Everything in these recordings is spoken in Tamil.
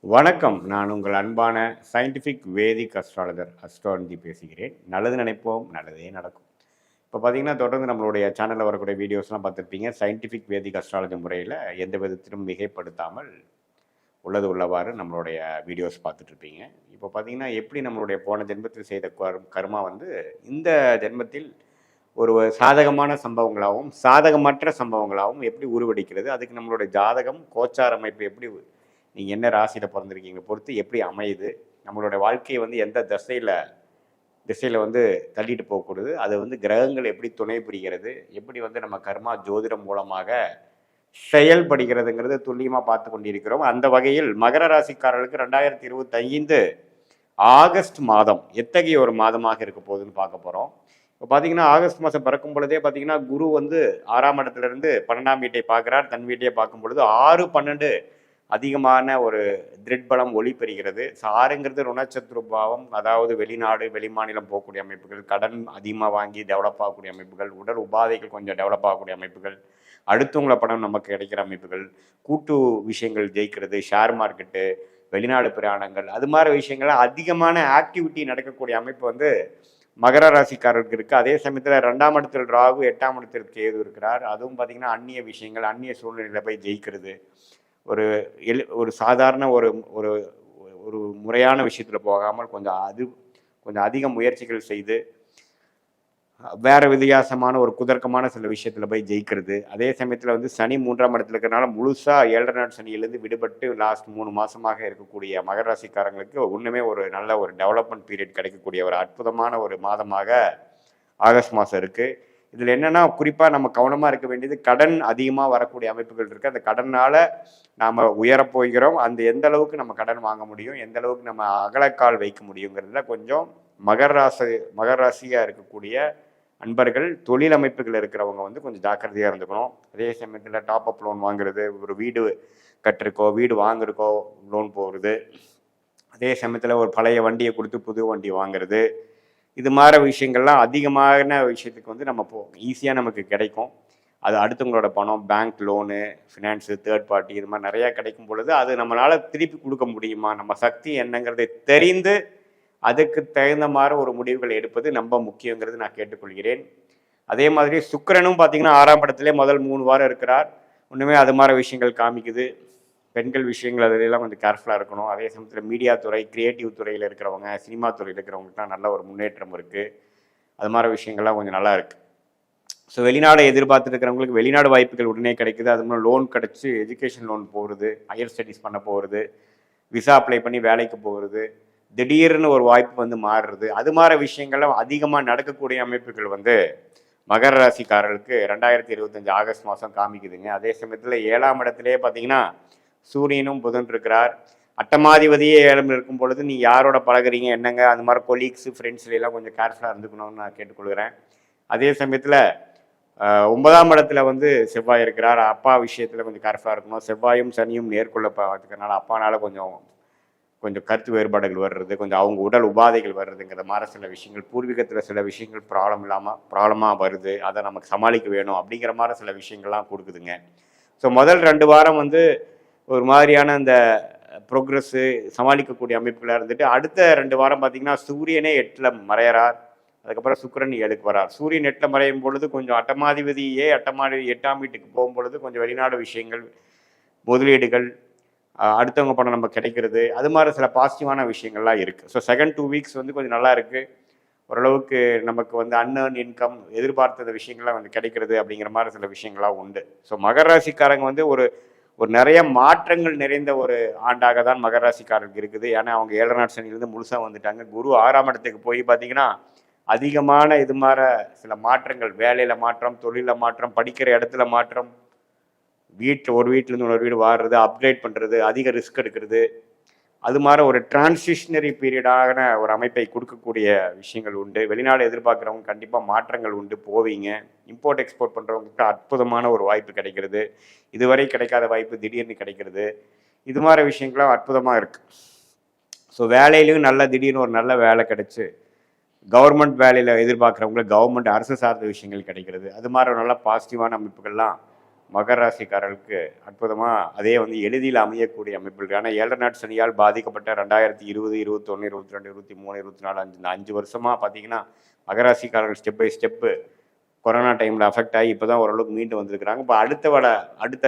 வணக்கம். நான் உங்கள் அன்பான சயின்டிஃபிக் வேதிக் அஸ்ட்ராலஜர் அஸ்ட்ராலஜி பேசுகிறேன். நல்லது நினைப்போம், நல்லதே நடக்கும். இப்போ பார்த்தீங்கன்னா, தொடர்ந்து நம்மளுடைய சேனலில் வரக்கூடிய வீடியோஸ்லாம் பார்த்துருப்பீங்க. சயின்டிஃபிக் வேதிக் அஸ்ட்ராலஜி முறையில் எந்த விதத்திலும் மிகைப்படுத்தாமல் உள்ளது உள்ளவாறு நம்மளுடைய வீடியோஸ் பார்த்துட்ருப்பீங்க. இப்போ பார்த்தீங்கன்னா, எப்படி நம்மளுடைய போன ஜென்மத்தில் செய்த கர்மா வந்து இந்த ஜென்மத்தில் ஒரு சாதகமான சம்பவங்களாகவும், சாதகமற்ற சம்பவங்களாகவும் எப்படி உருவெடுக்கிறது, அதுக்கு நம்மளுடைய ஜாதகம், கோச்சார அமைப்பு எப்படி நீங்கள் என்ன ராசியில் பிறந்திருக்கீங்க பொறுத்து எப்படி அமையுது, நம்மளோட வாழ்க்கையை வந்து எந்த திசையில் வந்து தள்ளிட்டு போகக்கூடாது, அது வந்து கிரகங்கள் எப்படி துணை புரிகிறது, எப்படி வந்து நம்ம கர்மா ஜோதிடம் மூலமாக செயல்படுகிறதுங்கிறது துல்லியமாக பார்த்து கொண்டிருக்கிறோம். அந்த வகையில் மகர ராசிக்காரர்களுக்கு 2025 ஆகஸ்ட் மாதம் எத்தகைய ஒரு மாதமாக இருக்க போகுதுன்னு பார்க்க போகிறோம். இப்போ பார்த்தீங்கன்னா, ஆகஸ்ட் மாதம் பிறக்கும் பொழுதே பார்த்தீங்கன்னா, குரு வந்து 6ஆம் இடத்துலேருந்து 12ஆம் வீட்டை பார்க்குறார். தன் வீட்டையை பார்க்கும் பொழுது 6-12 அதிகமான ஒரு திரிட்பலம் ஒளி பெறுகிறது. சாருங்கிறது ருணச்சத்ரு பாவம், அதாவது வெளிநாடு வெளிமாநிலம் போகக்கூடிய அமைப்புகள், கடன் அதிகமாக வாங்கி டெவலப் ஆகக்கூடிய அமைப்புகள், உடல் உபாதைகள் கொஞ்சம் டெவலப் ஆகக்கூடிய அமைப்புகள், அடுத்தவங்கள பணம் நமக்கு கிடைக்கிற அமைப்புகள், கூட்டு விஷயங்கள் ஜெயிக்கிறது, ஷேர் மார்க்கெட்டு, வெளிநாடு பிரயாணங்கள், அது மாதிரி விஷயங்கள் அதிகமான ஆக்டிவிட்டி நடக்கக்கூடிய அமைப்பு வந்து மகர ராசிக்காரருக்கு இருக்குது. அதே சமயத்தில் 2ஆம் இடத்தில் ராகு, 8ஆம் இடத்தில் கேது இருக்கிறார். அதுவும் பார்த்திங்கன்னா அந்நிய விஷயங்கள், அந்நிய சூழ்நிலையில் போய் ஜெயிக்கிறது, ஒரு சாதாரண ஒரு ஒரு ஒரு முறையான விஷயத்தில் போகாமல் கொஞ்சம் அதிக முயற்சிகள் செய்து வேறு வித்தியாசமான ஒரு குதர்க்கமான சில விஷயத்தில் போய் ஜெயிக்கிறது. அதே சமயத்தில் வந்து சனி 3ஆம் இடத்துல இருக்கிறனால முழுசாக 7 நாள் சனியிலேருந்து விடுபட்டு லாஸ்ட் 3 மாதமாக இருக்கக்கூடிய மகர ராசிக்காரங்களுக்கு ஒன்றுமே ஒரு நல்ல ஒரு டெவலப்மெண்ட் பீரியட் கிடைக்கக்கூடிய ஒரு அற்புதமான ஒரு மாதமாக ஆகஸ்ட் மாதம் இருக்குது. இதில் என்னென்னா, குறிப்பாக நம்ம கவனமாக இருக்க வேண்டியது, கடன் அதிகமாக வரக்கூடிய அமைப்புகள் இருக்குது. அந்த கடனால் நாம் உயரப்போகிறோம். அந்த எந்த அளவுக்கு நம்ம கடன் வாங்க முடியும், எந்த அளவுக்கு நம்ம அகலக்கால் வைக்க முடியுங்கிறதுல கொஞ்சம் மகர ராசியாக இருக்கக்கூடிய அன்பர்கள், தொழில் அமைப்புகள் இருக்கிறவங்க வந்து கொஞ்சம் ஜாக்கிரதையாக இருந்துக்கணும். அதே சமயத்தில் டாப் அப் லோன் வாங்குறது, ஒரு வீடு கட்டுறக்கோ வீடு வாங்குறக்கோ லோன் போகிறது, அதே சமயத்தில் ஒரு பழைய வண்டியை கொடுத்து புது வண்டி வாங்குறது, இது மாதிரி விஷயங்கள்லாம் அதிகமான விஷயத்துக்கு வந்து நம்ம ஈஸியாக நமக்கு கிடைக்கும். அது அடுத்தவங்களோட பணம், bank loan, finance, third party, இது மாதிரி நிறையா கிடைக்கும் பொழுது அது நம்மளால் திருப்பி கொடுக்க முடியுமா, நம்ம சக்தி என்னங்கிறதை தெரிந்து அதுக்கு தகுந்த மாதிரி ஒரு முடிவுகள் எடுப்பது ரொம்ப முக்கியங்கிறது நான் கேட்டுக்கொள்கிறேன். அதே மாதிரி சுக்கிரனும் பார்த்திங்கன்னா 6ஆம் இடத்துலேயே முதல் 3 வாரம் இருக்கிறார். ஒன்றுமே அது மாதிரி விஷயங்கள் காமிக்குது. பெண்கள் விஷயங்கள் அதிலெல்லாம் கொஞ்சம் கேர்ஃபுல்லாக இருக்கணும். அதே சமயத்தில் மீடியா துறை, கிரியேட்டிவ் துறையில் இருக்கிறவங்க, சினிமா துறையில் இருக்கிறவங்களுக்குலாம் நல்ல ஒரு முன்னேற்றம் இருக்குது. அது மாதிரி விஷயங்கள்லாம் கொஞ்சம் நல்லா இருக்குது. ஸோ வெளிநாடு எதிர்பார்த்துட்டு இருக்கிறவங்களுக்கு வெளிநாடு வாய்ப்புகள் உடனே கிடைக்குது. அது மாதிரி லோன் கிடச்சி எஜுகேஷன் லோன் போகிறது, ஹையர் ஸ்டடீஸ் பண்ண போகிறது, விசா அப்ளை பண்ணி வேலைக்கு போகிறது, திடீர்னு ஒரு வாய்ப்பு வந்து மாறுறது, அது மாதிரி விஷயங்கள்லாம் அதிகமாக நடக்கக்கூடிய அமைப்புகள் வந்து மகர ராசிக்காரர்களுக்கு 2025 ஆகஸ்ட் மாதம் காமிக்குதுங்க. அதே சமயத்தில் 7ஆம் இடத்துலேயே பார்த்தீங்கன்னா சூரியனும் புதன் இருக்கிறார். அட்டமாதிபதியே 7ல் இருக்கும் பொழுது நீ யாரோட பழகுறீங்க என்னங்க, அந்த மாதிரி கொலீக்ஸு, ஃப்ரெண்ட்ஸ்லாம் கொஞ்சம் கேர்ஃபுல்லாக இருந்துக்கணும்னு நான் கேட்டுக்கொள்கிறேன். அதே சமயத்தில் 9ஆம் இடத்துல வந்து செவ்வாய் இருக்கிறார். அப்பா விஷயத்தில் கொஞ்சம் கேர்ஃபுல்லாக இருக்கணும். செவ்வாயும் சனியும் நேர்கொள்ள பார்த்துக்கிறனால அப்பானால கொஞ்சம் கருத்து வேறுபாடுகள் வர்றது, கொஞ்சம் அவங்க உடல் உபாதைகள் வர்றதுங்கிற மாதிரி சில விஷயங்கள், பூர்வீகத்தில் சில விஷயங்கள் ப்ராப்ளமாக வருது, அதை நமக்கு சமாளிக்க வேணும் அப்படிங்கிற மாதிரி சில விஷயங்கள்லாம் கொடுக்குதுங்க. ஸோ முதல் 2 வாரம் வந்து ஒரு மாதிரியான அந்த ப்ரோக்ரஸ்ஸு சமாளிக்கக்கூடிய அமைப்புகளாக இருந்துட்டு, அடுத்த 2 வாரம் பார்த்திங்கன்னா சூரியனே 8ல் மறையிறார். அதுக்கப்புறம் சுக்கிரன் 7க்கு வரார். சூரியன் 8ல் மறையும் பொழுது கொஞ்சம் அட்டமாதிபதியே 8ஆம் வீட்டுக்கு போகும்பொழுது கொஞ்சம் வெளிநாடு விஷயங்கள், முதலீடுகள், அடுத்தவங்க பணம் நம்ம கிடைக்கிறது, அது மாதிரி சில பாசிட்டிவான விஷயங்கள்லாம் இருக்குது. ஸோ செகண்ட் 2 வீக்ஸ் வந்து கொஞ்சம் நல்லா இருக்குது. ஓரளவுக்கு நமக்கு வந்து அன்ஏர்ன் இன்கம், எதிர்பார்த்த விஷயங்கள்லாம் வந்து கிடைக்கிறது அப்படிங்கிற மாதிரி சில விஷயங்கள்லாம் உண்டு. ஸோ மகர ராசிக்காரங்க வந்து ஒரு நிறைய மாற்றங்கள் நிறைந்த ஒரு ஆண்டாக தான் மகர ராசிக்காரருக்கு இருக்குது. ஏன்னா அவங்க 7 நாள் சனியிலேருந்து முழுசாக வந்துட்டாங்க. குரு 6ஆம் இடத்துக்கு போய் பார்த்திங்கன்னா அதிகமான இது மாதிரி சில மாற்றங்கள், வேலையில் மாற்றம், தொழிலில் மாற்றம், படிக்கிற இடத்துல மாற்றம், ஒரு வீட்டிலேருந்து இன்னொரு வீடு வாடுறது, அப்கிரேட் பண்ணுறது, அதிக ரிஸ்க் எடுக்கிறது, அது மாதிரி ஒரு டிரான்சிஷனரி பீரியடான ஒரு அமைப்பை கொடுக்கக்கூடிய விஷயங்கள் உண்டு. வெளிநாடு எதிர்பார்க்குறவங்க கண்டிப்பாக மாற்றங்கள் உண்டு, போவீங்க. இம்போர்ட் எக்ஸ்போர்ட் பண்ணுறவங்களுக்கு அற்புதமான ஒரு வாய்ப்பு கிடைக்கிறது, இதுவரை கிடைக்காத வாய்ப்பு திடீர்னு கிடைக்கிறது, இது மாதிரி விஷயங்கள்லாம் அற்புதமாக இருக்குது. ஸோ வேலையிலையும் திடீர்னு ஒரு நல்ல வேலை கிடைச்சி கவர்மெண்ட் வேலையில் எதிர்பார்க்குறவங்களுக்கு கவர்மெண்ட் அரசு சார்ந்த விஷயங்கள் கிடைக்கிறது, அது மாதிரி நல்ல பாசிட்டிவான அமைப்புகள்லாம் மகர ராசிக்காரர்களுக்கு அற்புதமாக அதே வந்து எளிதில் அமையக்கூடிய அமைப்புகள். ஆனால் 7 நாட் சனியால் பாதிக்கப்பட்ட 2020, 21, 22, 23, 24 இந்த 5 வருஷமாக பார்த்தீங்கன்னா மகர ராசிக்காரர்கள் ஸ்டெப் பை ஸ்டெப்பு கொரோனா டைமில் அஃபெக்ட் ஆகி இப்போ தான் ஓரளவுக்கு மீண்டு வந்திருக்கிறாங்க. இப்போ அடுத்த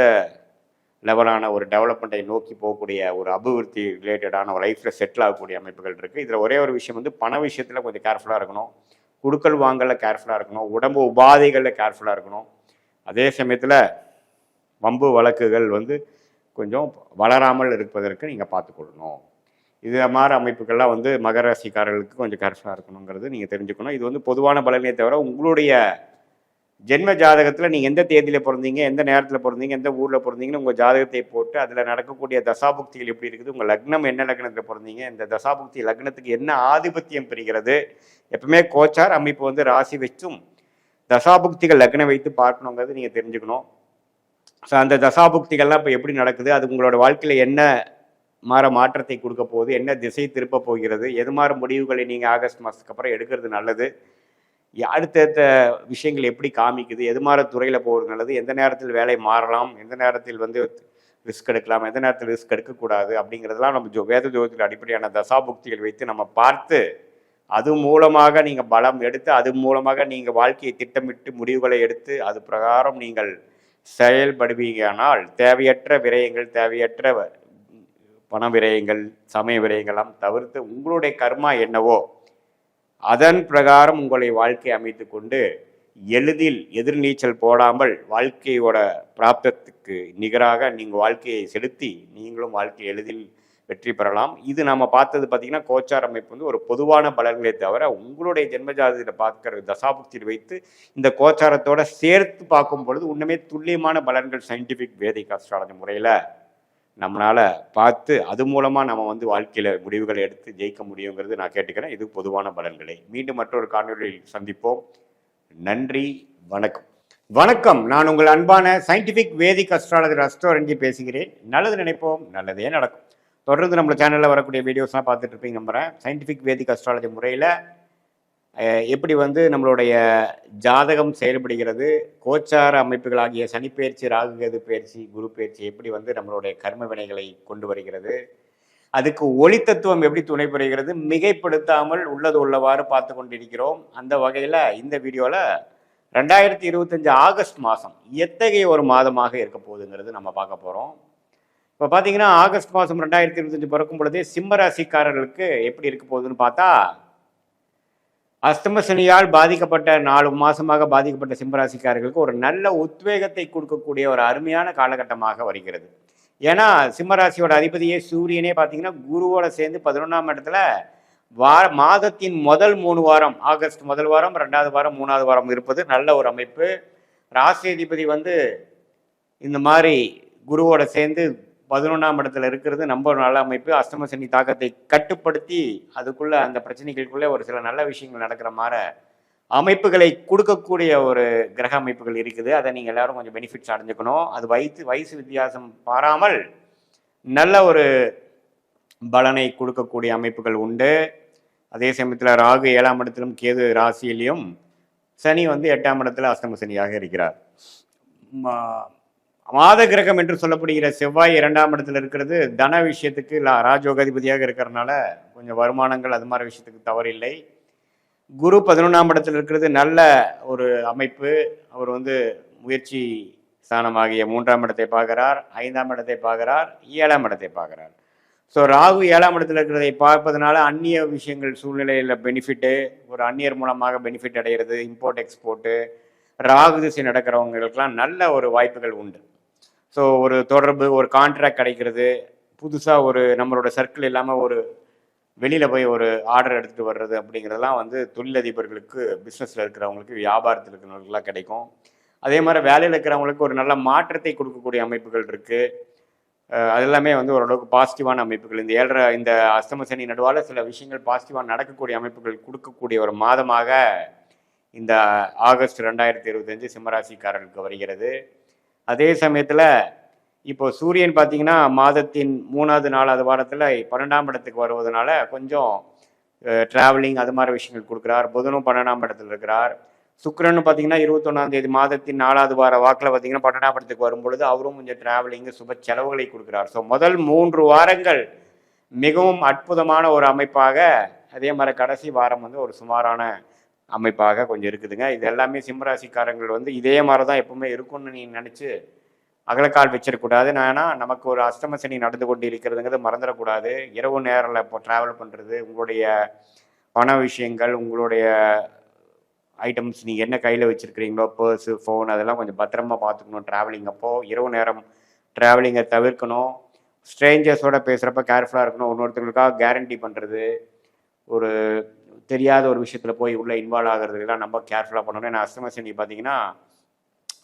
லெவலான ஒரு டெவலப்மெண்ட்டை நோக்கி போகக்கூடிய ஒரு அபிவிருத்தி ரிலேட்டடான ஒரு லைஃப்பில் செட்டில் ஆகக்கூடிய அமைப்புகள் இருக்குது. இதில் ஒரே ஒரு விஷயம் வந்து பண விஷயத்தில் கொஞ்சம் கேர்ஃபுல்லாக இருக்கணும், குடுக்கல் வாங்கலில் கேர்ஃபுல்லாக இருக்கணும், உடம்பு உபாதைகளில் கேர்ஃபுல்லாக இருக்கணும். அதே சமயத்தில் வம்பு வழக்குகள் வந்து கொஞ்சம் வளராமல் இருப்பதற்கு நீங்கள் பார்த்துக்கொள்ளணும். இது மாதிரி அமைப்புகள்லாம் வந்து மகர ராசிக்காரர்களுக்கு கொஞ்சம் கேர்ஃபுல்லாக இருக்கணுங்கிறது நீங்கள் தெரிஞ்சுக்கணும். இது வந்து பொதுவான பலனே தவிர உங்களுடைய ஜென்ம ஜாதகத்தில் நீங்கள் எந்த தேதியில் பிறந்தீங்க, எந்த நேரத்தில் பிறந்தீங்க, எந்த ஊரில் பிறந்தீங்கன்னு உங்கள் ஜாதகத்தை போட்டு அதில் நடக்கக்கூடிய தசாபுக்திகள் எப்படி இருக்குது, உங்கள் லக்னம் என்ன லக்னத்தில் பிறந்தீங்க, இந்த தசாபுக்தி லக்னத்துக்கு என்ன ஆதிபத்தியம் பெறுகிறது. எப்பவுமே கோச்சார் அமைப்பு வந்து ராசி வச்சும் தசாபுக்திகள் லக்னம் வைத்து பார்க்கணுங்கிறது நீங்கள் தெரிஞ்சுக்கணும். ஸோ அந்த தசாபுக்திகள்லாம் இப்போ எப்படி நடக்குது, அது உங்களோட வாழ்க்கையில் என்ன மாற்றத்தை கொடுக்க போகுது, என்ன திசை திருப்ப போகிறது, எது மாதிரி முடிவுகளை நீங்கள் ஆகஸ்ட் மாதத்துக்கு அப்புறம் எடுக்கிறது நல்லது, அடுத்தடுத்த விஷயங்கள் எப்படி காமிக்குது, எது மாதிரி துறையில் போகிறது நல்லது, எந்த நேரத்தில் வேலை மாறலாம், எந்த நேரத்தில் வந்து ரிஸ்க் எடுக்கலாம், எந்த நேரத்தில் ரிஸ்க் எடுக்கக்கூடாது அப்படிங்கிறதெல்லாம் நம்ம வேத ஜோதிடத்தில் அடிப்படையான தசாபுக்திகள் வைத்து நம்ம பார்த்து அது மூலமாக நீங்கள் பலம் எடுத்து அது மூலமாக நீங்கள் வாழ்க்கையை திட்டமிட்டு முடிவுகளை எடுத்து அது பிரகாரம் நீங்கள் செயல்படுவீங்கனால் தேவையற்ற விரயங்கள், தேவையற்ற பண விரயங்கள், சமய விரயங்கள்லாம் தவிர்த்து உங்களுடைய கர்மா என்னவோ அதன் பிரகாரம் உங்களை வாழ்க்கை அமைத்து கொண்டு எளிதில் எதிர்நீச்சல் போடாமல் வாழ்க்கையோட பிராப்தத்துக்கு நிகராக நீங்கள் வாழ்க்கையை செலுத்தி நீங்களும் வாழ்க்கை எளிதில் வெற்றி பெறலாம். இது நம்ம பார்த்தது பார்த்தீங்கன்னா கோச்சார் அமைப்பு வந்து ஒரு பொதுவான பலன்களே தவிர உங்களுடைய ஜென்மஜாதகத்தில் பார்க்குற தசாபுக்தியில் வைத்து இந்த கோச்சாரத்தோட சேர்த்து பார்க்கும் பொழுது உண்மையே துல்லியமான பலன்கள் சயின்டிஃபிக் வேதிக் அஸ்ட்ராலஜி முறையில் நம்மளால் பார்த்து அது மூலமாக நம்ம வந்து வாழ்க்கையில் முடிவுகளை எடுத்து ஜெயிக்க முடியுங்கிறது நான் கேட்டுக்கிறேன். இது பொதுவான பலன்களை. மீண்டும் மற்றொரு காணொலியில் சந்திப்போம். நன்றி, வணக்கம். வணக்கம். நான் உங்கள் அன்பான சயின்டிஃபிக் வேதிக் அஸ்ட்ராலஜர் அஸ்ட்ரோரஞ்சி பேசுகிறேன். நல்லது நினைப்போம், நல்லதே நடக்கும். தொடர்ந்து நம்ம சேனலில் வரக்கூடிய வீடியோஸ்லாம் பார்த்துட்டு இருப்பீங்க நம்புகிறேன். சயின்டிஃபிக் வேதிக் அஸ்ட்ராலஜி முறையில் எப்படி வந்து நம்மளுடைய ஜாதகம் செயல்படுகிறது, கோச்சார அமைப்புகளாகிய சனிப்பெயர்ச்சி, ராகுகேது பயிற்சி, குரு பயிற்சி எப்படி வந்து நம்மளுடைய கர்ம வினைகளை கொண்டு வருகிறது, அதுக்கு ஒளி தத்துவம் எப்படி துணை புரிகிறது, மிகைப்படுத்தாமல் உள்ளது உள்ளவாறு பார்த்து கொண்டிருக்கிறோம். அந்த வகையில் இந்த வீடியோவில் 2025 ஆகஸ்ட் மாதம் எத்தகைய ஒரு மாதமாக இருக்க போகுதுங்கிறது நம்ம பார்க்க போகிறோம். இப்போ பார்த்தீங்கன்னா ஆகஸ்ட் மாதம் 2025 பிறக்கும் பொழுதே சிம்ம ராசிக்காரர்களுக்கு எப்படி இருக்க போகுதுன்னு பார்த்தா, அஸ்தம சனியால் பாதிக்கப்பட்ட 4 மாதமாக பாதிக்கப்பட்ட சிம்மராசிக்காரர்களுக்கு ஒரு நல்ல உத்வேகத்தை கொடுக்கக்கூடிய ஒரு அருமையான காலகட்டமாக வருகிறது. ஏன்னா சிம்மராசியோட அதிபதியே சூரியனே பார்த்தீங்கன்னா குருவோட சேர்ந்து 11ஆம் இடத்துல மாதத்தின் முதல் 3 வாரம், ஆகஸ்ட் முதல் வாரம், 2வது வாரம், 3வது வாரம் இருப்பது நல்ல ஒரு அமைப்பு. ராசி அதிபதி வந்து இந்த மாதிரி குருவோட சேர்ந்து 11ஆம் இடத்துல இருக்கிறது நம்ம ஒரு நல்ல அமைப்பு. அஷ்டம சனி தாக்கத்தை கட்டுப்படுத்தி அதுக்குள்ள அந்த பிரச்சனைகளுக்குள்ளே ஒரு சில நல்ல விஷயங்கள் நடக்கிற மாதிரி அமைப்புகளை கொடுக்கக்கூடிய ஒரு கிரக அமைப்புகள் இருக்குது. அதை நீங்கள் எல்லாரும் கொஞ்சம் பெனிஃபிட்ஸ் அடைஞ்சுக்கணும். அது வயசு வித்தியாசம் பாராமல் நல்ல ஒரு பலனை கொடுக்கக்கூடிய அமைப்புகள் உண்டு. அதே சமயத்தில் ராகு 7ஆம் இடத்திலும் கேது ராசியிலையும், சனி வந்து 8ஆம் இடத்துல அஷ்டம சனியாக இருக்கிறார். மாத கிரகம் என்று சொல்லப்படுகிற செவ்வாய் 2ஆம் இடத்துல இருக்கிறது தன விஷயத்துக்கு ராஜோகாதிபதியாக இருக்கிறதுனால கொஞ்சம் வருமானங்கள் அது மாதிரி விஷயத்துக்கு தவறில்லை. குரு 11ஆம் இடத்துல இருக்கிறது நல்ல ஒரு அமைப்பு. அவர் வந்து முயற்சி ஸ்தானமாகிய 3ஆம் இடத்தை பார்க்கிறார், 5ஆம் இடத்தை பார்க்கிறார், 7ஆம் இடத்தை பார்க்கிறார். ஸோ ராகு 7ஆம் இடத்துல இருக்கிறதை பார்ப்பதனால அந்நிய விஷயங்கள் சூழ்நிலையில் பெனிஃபிட்டு, ஒரு அந்நியர் மூலமாக பெனிஃபிட் அடைகிறது, இம்போர்ட் எக்ஸ்போர்ட்டு, ராகு திசை நடக்கிறவங்களுக்கெல்லாம் நல்ல ஒரு வாய்ப்புகள் உண்டு. ஸோ ஒரு தொடர்பு, ஒரு கான்ட்ராக்ட் கிடைக்கிறது, புதுசாக ஒரு நம்மளோட சர்க்கிள் இல்லாமல் ஒரு வெளியில் போய் ஒரு ஆர்டர் எடுத்துகிட்டு வர்றது அப்படிங்கிறதெல்லாம் வந்து தொழிலதிபர்களுக்கு, பிஸ்னஸில் இருக்கிறவங்களுக்கு, வியாபாரத்தில் இருக்கிறவங்களுக்குலாம் கிடைக்கும். அதே மாதிரி வேலையில் இருக்கிறவங்களுக்கு ஒரு நல்ல மாற்றத்தை கொடுக்கக்கூடிய அமைப்புகள் இருக்குது. அது எல்லாமே வந்து ஓரளவுக்கு பாசிட்டிவான அமைப்புகள். இந்த அஷ்டம சனி நடுவால் சில விஷயங்கள் பாசிட்டிவாக நடக்கக்கூடிய அமைப்புகள் கொடுக்கக்கூடிய ஒரு மாதமாக இந்த ஆகஸ்ட் 2025 சிம்மராசிக்காரர்களுக்கு வருகிறது. அதே சமயத்தில் இப்போ சூரியன் பார்த்தீங்கன்னா மாதத்தின் 3வது 4வது வாரத்தில் 12ஆம் இடத்துக்கு வருவதனால கொஞ்சம் ட்ராவலிங் அது மாதிரி விஷயங்கள் கொடுக்குறார். புதனும் 12ஆம் இடத்துல இருக்கிறார். சுக்கிரன் பார்த்தீங்கன்னா 21ஆம் தேதி மாதத்தின் 4வது வார வாக்கில் பார்த்தீங்கன்னா 12ஆம் இடத்துக்கு வரும்பொழுது அவரும் கொஞ்சம் டிராவலிங்கு சுப செலவுகளை கொடுக்குறார். ஸோ முதல் 3 வாரங்கள் மிகவும் அற்புதமான ஒரு அமைப்பாக, அதே மாதிரி கடைசி வாரம் வந்து ஒரு சுமாரான அமைப்பாக கொஞ்சம் இருக்குதுங்க. இது எல்லாமே சிம்மராசிக்காரங்கள் வந்து இதே மாதிரி தான் எப்பவுமே இருக்கும்னு நீ நினச்சி அகலக்கால் வச்சிடக்கூடாது. ஏன்னா நமக்கு ஒரு அஷ்டம சனி நடந்து கொண்டு இருக்கிறதுங்கிறது மறந்துடக்கூடாது. இரவு நேரில் இப்போ ட்ராவல் பண்ணுறது, உங்களுடைய பண விஷயங்கள், உங்களுடைய ஐட்டம்ஸ் நீங்கள் என்ன கையில் வச்சுருக்கிறீங்களோ, பர்ஸு, ஃபோன் அதெல்லாம் கொஞ்சம் பத்திரமா பார்த்துக்கணும். ட்ராவலிங் அப்போது இரவு நேரம் ட்ராவலிங்கை தவிர்க்கணும். ஸ்ட்ரேஞ்சர்ஸோட பேசுகிறப்ப கேர்ஃபுல்லாக இருக்கணும். இன்னொருத்தங்களுக்காக கேரண்டி பண்ணுறது, ஒரு தெரியாத ஒரு விஷயத்தில் போய் உள்ளே இன்வால்வ் ஆகிறதுக்கெல்லாம் நம்ம கேர்ஃபுல்லாக பண்ணணும். ஏன்னா அஷ்டம சனி பார்த்தீங்கன்னா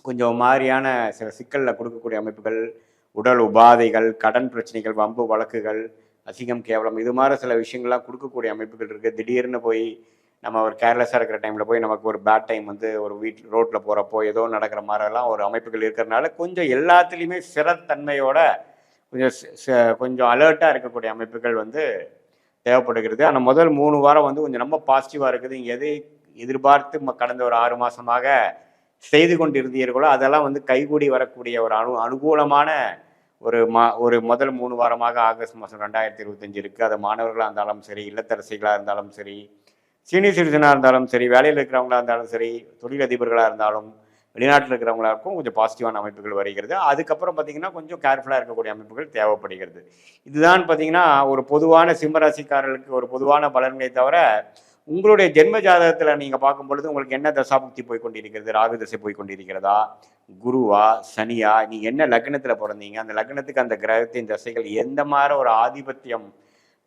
கொஞ்சம் மாதிரியான சில சிக்கலில் கொடுக்கக்கூடிய அமைப்புகள், உடல் உபாதைகள், கடன் பிரச்சனைகள், வம்பு வழக்குகள், அசிங்கம் கேவலம் இது மாதிரி சில விஷயங்கள்லாம் கொடுக்கக்கூடிய அமைப்புகள் இருக்குது. திடீர்னு போய் நம்ம ஒரு கேர்லெஸ்ஸாக இருக்கிற டைமில் போய் நமக்கு ஒரு பேட் டைம் வந்து ஒரு ரோட்டில் போகிறப்போ ஏதோ நடக்கிற மாதிரிலாம் ஒரு அமைப்புகள் இருக்கிறதுனால கொஞ்சம் எல்லாத்துலேயுமே சிறத்தன்மையோட கொஞ்சம் அலர்ட்டாக இருக்கக்கூடிய அமைப்புகள் வந்து தேவைப்படுகிறது. ஆனால் முதல் 3 வாரம் வந்து கொஞ்சம் ரொம்ப பாசிட்டிவாக இருக்குது. இங்கே எதை எதிர்பார்த்து கடந்த ஒரு 6 மாதமாக செய்து கொண்டு இருந்தீர்களோ அதெல்லாம் வந்து கைகூடி வரக்கூடிய ஒரு அனுகூலமான ஒரு முதல் 3 வாரமாக ஆகஸ்ட் மாதம் 2025 இருக்குது. அது மாணவர்களாக இருந்தாலும் சரி, இல்லத்தரசிகளாக இருந்தாலும் சரி, சீனியர் சிட்டிசனாக இருந்தாலும் சரி, வேலையில் இருக்கிறவங்களா இருந்தாலும் சரி, தொழிலதிபர்களாக இருந்தாலும், வெளிநாட்டில் இருக்கிறவங்களுக்கும் கொஞ்சம் பாசிட்டிவான அமைப்புகள் வருகிறது. அதுக்கப்புறம் பார்த்தீங்கன்னா கொஞ்சம் கேர்ஃபுல்லாக இருக்கக்கூடிய அமைப்புகள் தேவைப்படுகிறது. இதுதான் பார்த்தீங்கன்னா ஒரு பொதுவான சிம்மராசிக்காரர்களுக்கு ஒரு பொதுவான பலன்களை தவிர, உங்களுடைய ஜென்ம ஜாதகத்தில் நீங்கள் பார்க்கும் பொழுது உங்களுக்கு என்ன தசாபுக்தி போய் கொண்டிருக்கிறது, ராகு தசை போய் கொண்டிருக்கிறதா, குருவா, சனியா, நீங்கள் என்ன லக்னத்தில் பிறந்தீங்க, அந்த லக்னத்துக்கு அந்த கிரகத்தின் தசைகள் எந்த மாதிரி ஒரு ஆதிபத்தியம்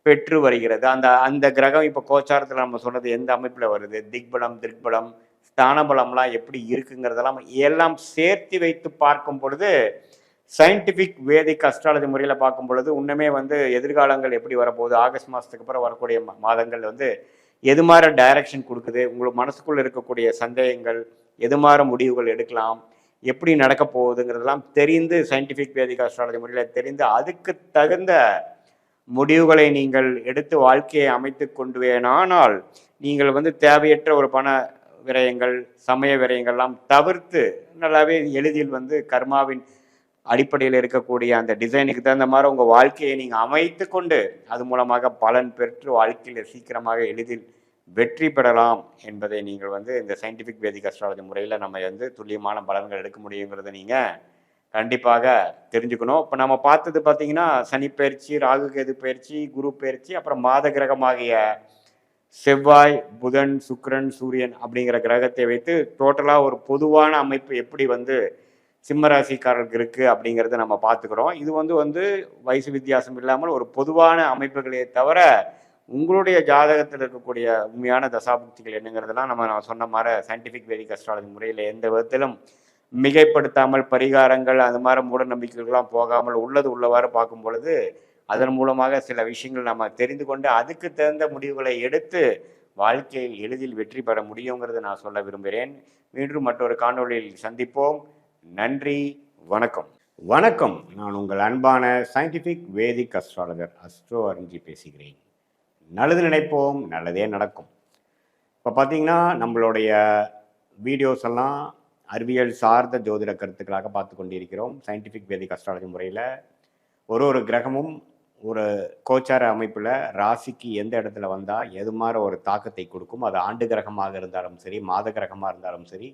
பெற்று வருகிறது, அந்த அந்த கிரகம் இப்போ கோச்சாரத்தில் நம்ம சொன்னது எந்த அமைப்பில் வருது, திக்பலம், திருக்பலம், ஸ்தானபலம்லாம் எப்படி இருக்குங்கிறதெல்லாம் எல்லாம் சேர்த்து வைத்து பார்க்கும் பொழுது சயின்டிஃபிக் வேதிக் அஸ்ட்ராலஜி முறையில் பார்க்கும் பொழுது இன்னுமே வந்து எதிர்காலங்கள் எப்படி வரப்போகுது, ஆகஸ்ட் மாதத்துக்கு அப்புறம் வரக்கூடிய மாதங்கள் வந்து எது மாதிரி டைரக்ஷன் கொடுக்குது, உங்களுக்கு மனசுக்குள்ள இருக்கக்கூடிய சந்தேகங்கள், எது மாதிரி முடிவுகள் எடுக்கலாம், எப்படி நடக்க போகுதுங்கிறதெல்லாம் தெரிந்து சயின்டிஃபிக் வேதிக் அஸ்ட்ராலஜி முறையில் தெரிந்து அதுக்கு தகுந்த முடிவுகளை நீங்கள் எடுத்து வாழ்க்கையை அமைத்து கொண்டுவேனானால் நீங்கள் வந்து தேவையற்ற ஒரு பண விரயங்கள், சமய விரயங்கள்லாம் தவிர்த்து நல்லாவே எளிதில் வந்து கர்மாவின் அடிப்படையில் இருக்கக்கூடிய அந்த டிசைனுக்கு தகுந்த மாதிரி உங்கள் வாழ்க்கையை நீங்கள் அமைத்து கொண்டு அது மூலமாக பலன் பெற்று வாழ்க்கையில் சீக்கிரமாக எளிதில் வெற்றி பெறலாம் என்பதை நீங்கள் வந்து இந்த சயின்டிஃபிக் வேதிக் அஸ்ட்ராலஜி முறையில் நம்ம வந்து துல்லியமான பலன்கள் எடுக்க முடியுங்கிறத நீங்கள் கண்டிப்பாக தெரிஞ்சுக்கணும். இப்போ நம்ம பார்த்தது பார்த்தீங்கன்னா சனி பயிற்சி, ராகு கேது பயிற்சி, குரு பயிற்சி, அப்புறம் மாத கிரகமாகிய செவ்வாய், புதன், சுக்கிரன், சூரியன் அப்படிங்கிற கிரகத்தை வைத்து டோட்டலாக ஒரு பொதுவான அமைப்பு எப்படி வந்து சிம்மராசிக்காரர்களுக்கு இருக்குது அப்படிங்கிறத நம்ம பார்த்துக்கிறோம். இது வந்து வயசு வித்தியாசம் இல்லாமல் ஒரு பொதுவான அமைப்புகளே தவிர உங்களுடைய ஜாதகத்தில் இருக்கக்கூடிய உண்மையான தசாபுக்திகள் என்னங்கிறதெல்லாம் நான் சொன்ன மாதிரி சயின்டிஃபிக் வேதிக் அஸ்ட்ராலஜி முறையில் எந்த விதத்திலும் மிகைப்படுத்தாமல் பரிகாரங்கள் அது மாதிரி மூட நம்பிக்கைகள்லாம் போகாமல் உள்ளது உள்ளவாறு பார்க்கும் பொழுது அதன் மூலமாக சில விஷயங்கள் நம்ம தெரிந்து கொண்டு அதுக்கு தகுந்த முடிவுகளை எடுத்து வாழ்க்கையில் எளிதில் வெற்றி பெற முடியுங்கிறத நான் சொல்ல விரும்புகிறேன். மீண்டும் மற்றொரு காணொளியில் சந்திப்போம். நன்றி, வணக்கம். வணக்கம், நான் உங்கள் அன்பான சயின்டிஃபிக் வேதிக் அஸ்ட்ராலஜர் அஸ்ட்ரோ அருஞ்சி பேசுகிறேன். நல்லது நினைப்போம், நல்லதே நடக்கும். இப்போ பார்த்தீங்கன்னா நம்மளுடைய வீடியோஸ் எல்லாம் அறிவியல் சார்ந்த ஜோதிட கருத்துக்களாக பார்த்து கொண்டிருக்கிறோம். சயின்டிஃபிக் வேதிக் அஸ்ட்ராலஜி முறையில் ஒரு கிரகமும் ஒரு கோச்சார அமைப்பில் ராசிக்கு எந்த இடத்துல வந்தால் எது மாதிரி ஒரு தாக்கத்தை கொடுக்கும், அது ஆண்டு கிரகமாக இருந்தாலும் சரி, மாத கிரகமாக இருந்தாலும் சரி,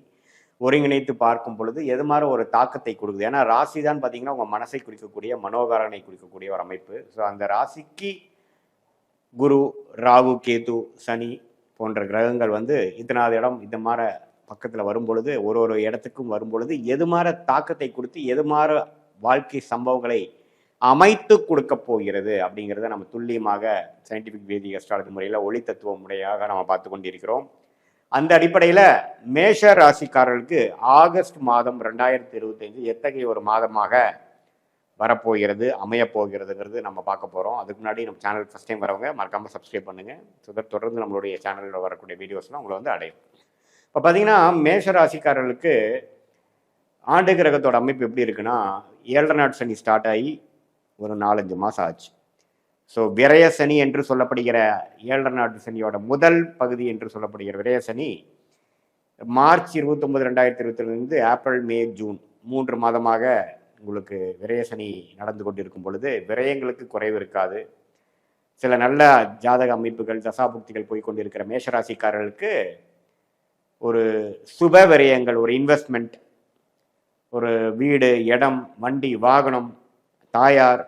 ஒருங்கிணைத்து பார்க்கும் பொழுது எது மாதிரி ஒரு தாக்கத்தை கொடுக்குது. ஏன்னா ராசி தான் பார்த்தீங்கன்னா உங்கள் மனசை குறிக்கக்கூடிய, மனோகாரனை குறிக்கக்கூடிய ஒரு அமைப்பு. ஸோ அந்த ராசிக்கு குரு, ராகு, கேது, சனி போன்ற கிரகங்கள் வந்து இத்தனாவது இடம் இந்த மாதிரி பக்கத்தில் வரும்பொழுது ஒரு இடத்துக்கும் வரும்பொழுது எது மாதிரி தாக்கத்தை கொடுத்து எது மாதிரி வாழ்க்கை சம்பவங்களை அமைத்து கொடுக்க போகிறது அப்படிங்கிறத நம்ம துல்லியமாக சயின்டிஃபிக் வேதிக் அஸ்ட்ராலஜி முறையில் ஒளி தத்துவ முறையாக நம்ம பார்த்து கொண்டிருக்கிறோம். அந்த அடிப்படையில் மேஷ ராசிக்காரர்களுக்கு ஆகஸ்ட் மாதம் 2025 எத்தகைய ஒரு மாதமாக வரப்போகிறது, அமையப்போகிறதுங்கிறது நம்ம பார்க்க போகிறோம். அதுக்கு முன்னாடி நம்ம சேனல் ஃபஸ்ட் டைம் வரவங்க மறக்காமல் சப்ஸ்கிரைப் பண்ணுங்கள். ஸோ தொடர்ந்து நம்மளுடைய சேனலில் வரக்கூடிய வீடியோஸ்லாம் உங்களை வந்து அடையும். இப்போ பார்த்தீங்கன்னா மேஷ ராசிக்காரர்களுக்கு ஆண்டு கிரகத்தோட அமைப்பு எப்படி இருக்குன்னா 7 நாட் சனி ஸ்டார்ட் ஆகி ஒரு 4-5 மாதம் ஆச்சு. ஸோ விரய சனி என்று சொல்லப்படுகிற 7 நாட்டு சனியோட முதல் பகுதி என்று சொல்லப்படுகிற விரய சனி மார்ச் 29 2022 ஏப்ரல் மே ஜூன் 3 மாதமாக உங்களுக்கு விரயசனி நடந்து கொண்டிருக்கும் பொழுது விரயங்களுக்கு குறைவு இருக்காது. சில நல்ல ஜாதக அமைப்புகள் தசாபுக்திகள் போய்கொண்டிருக்கிற மேஷராசிக்காரர்களுக்கு ஒரு சுப விரயங்கள், ஒரு இன்வெஸ்ட்மெண்ட், ஒரு வீடு, இடம், வண்டி, வாகனம், தாயார்,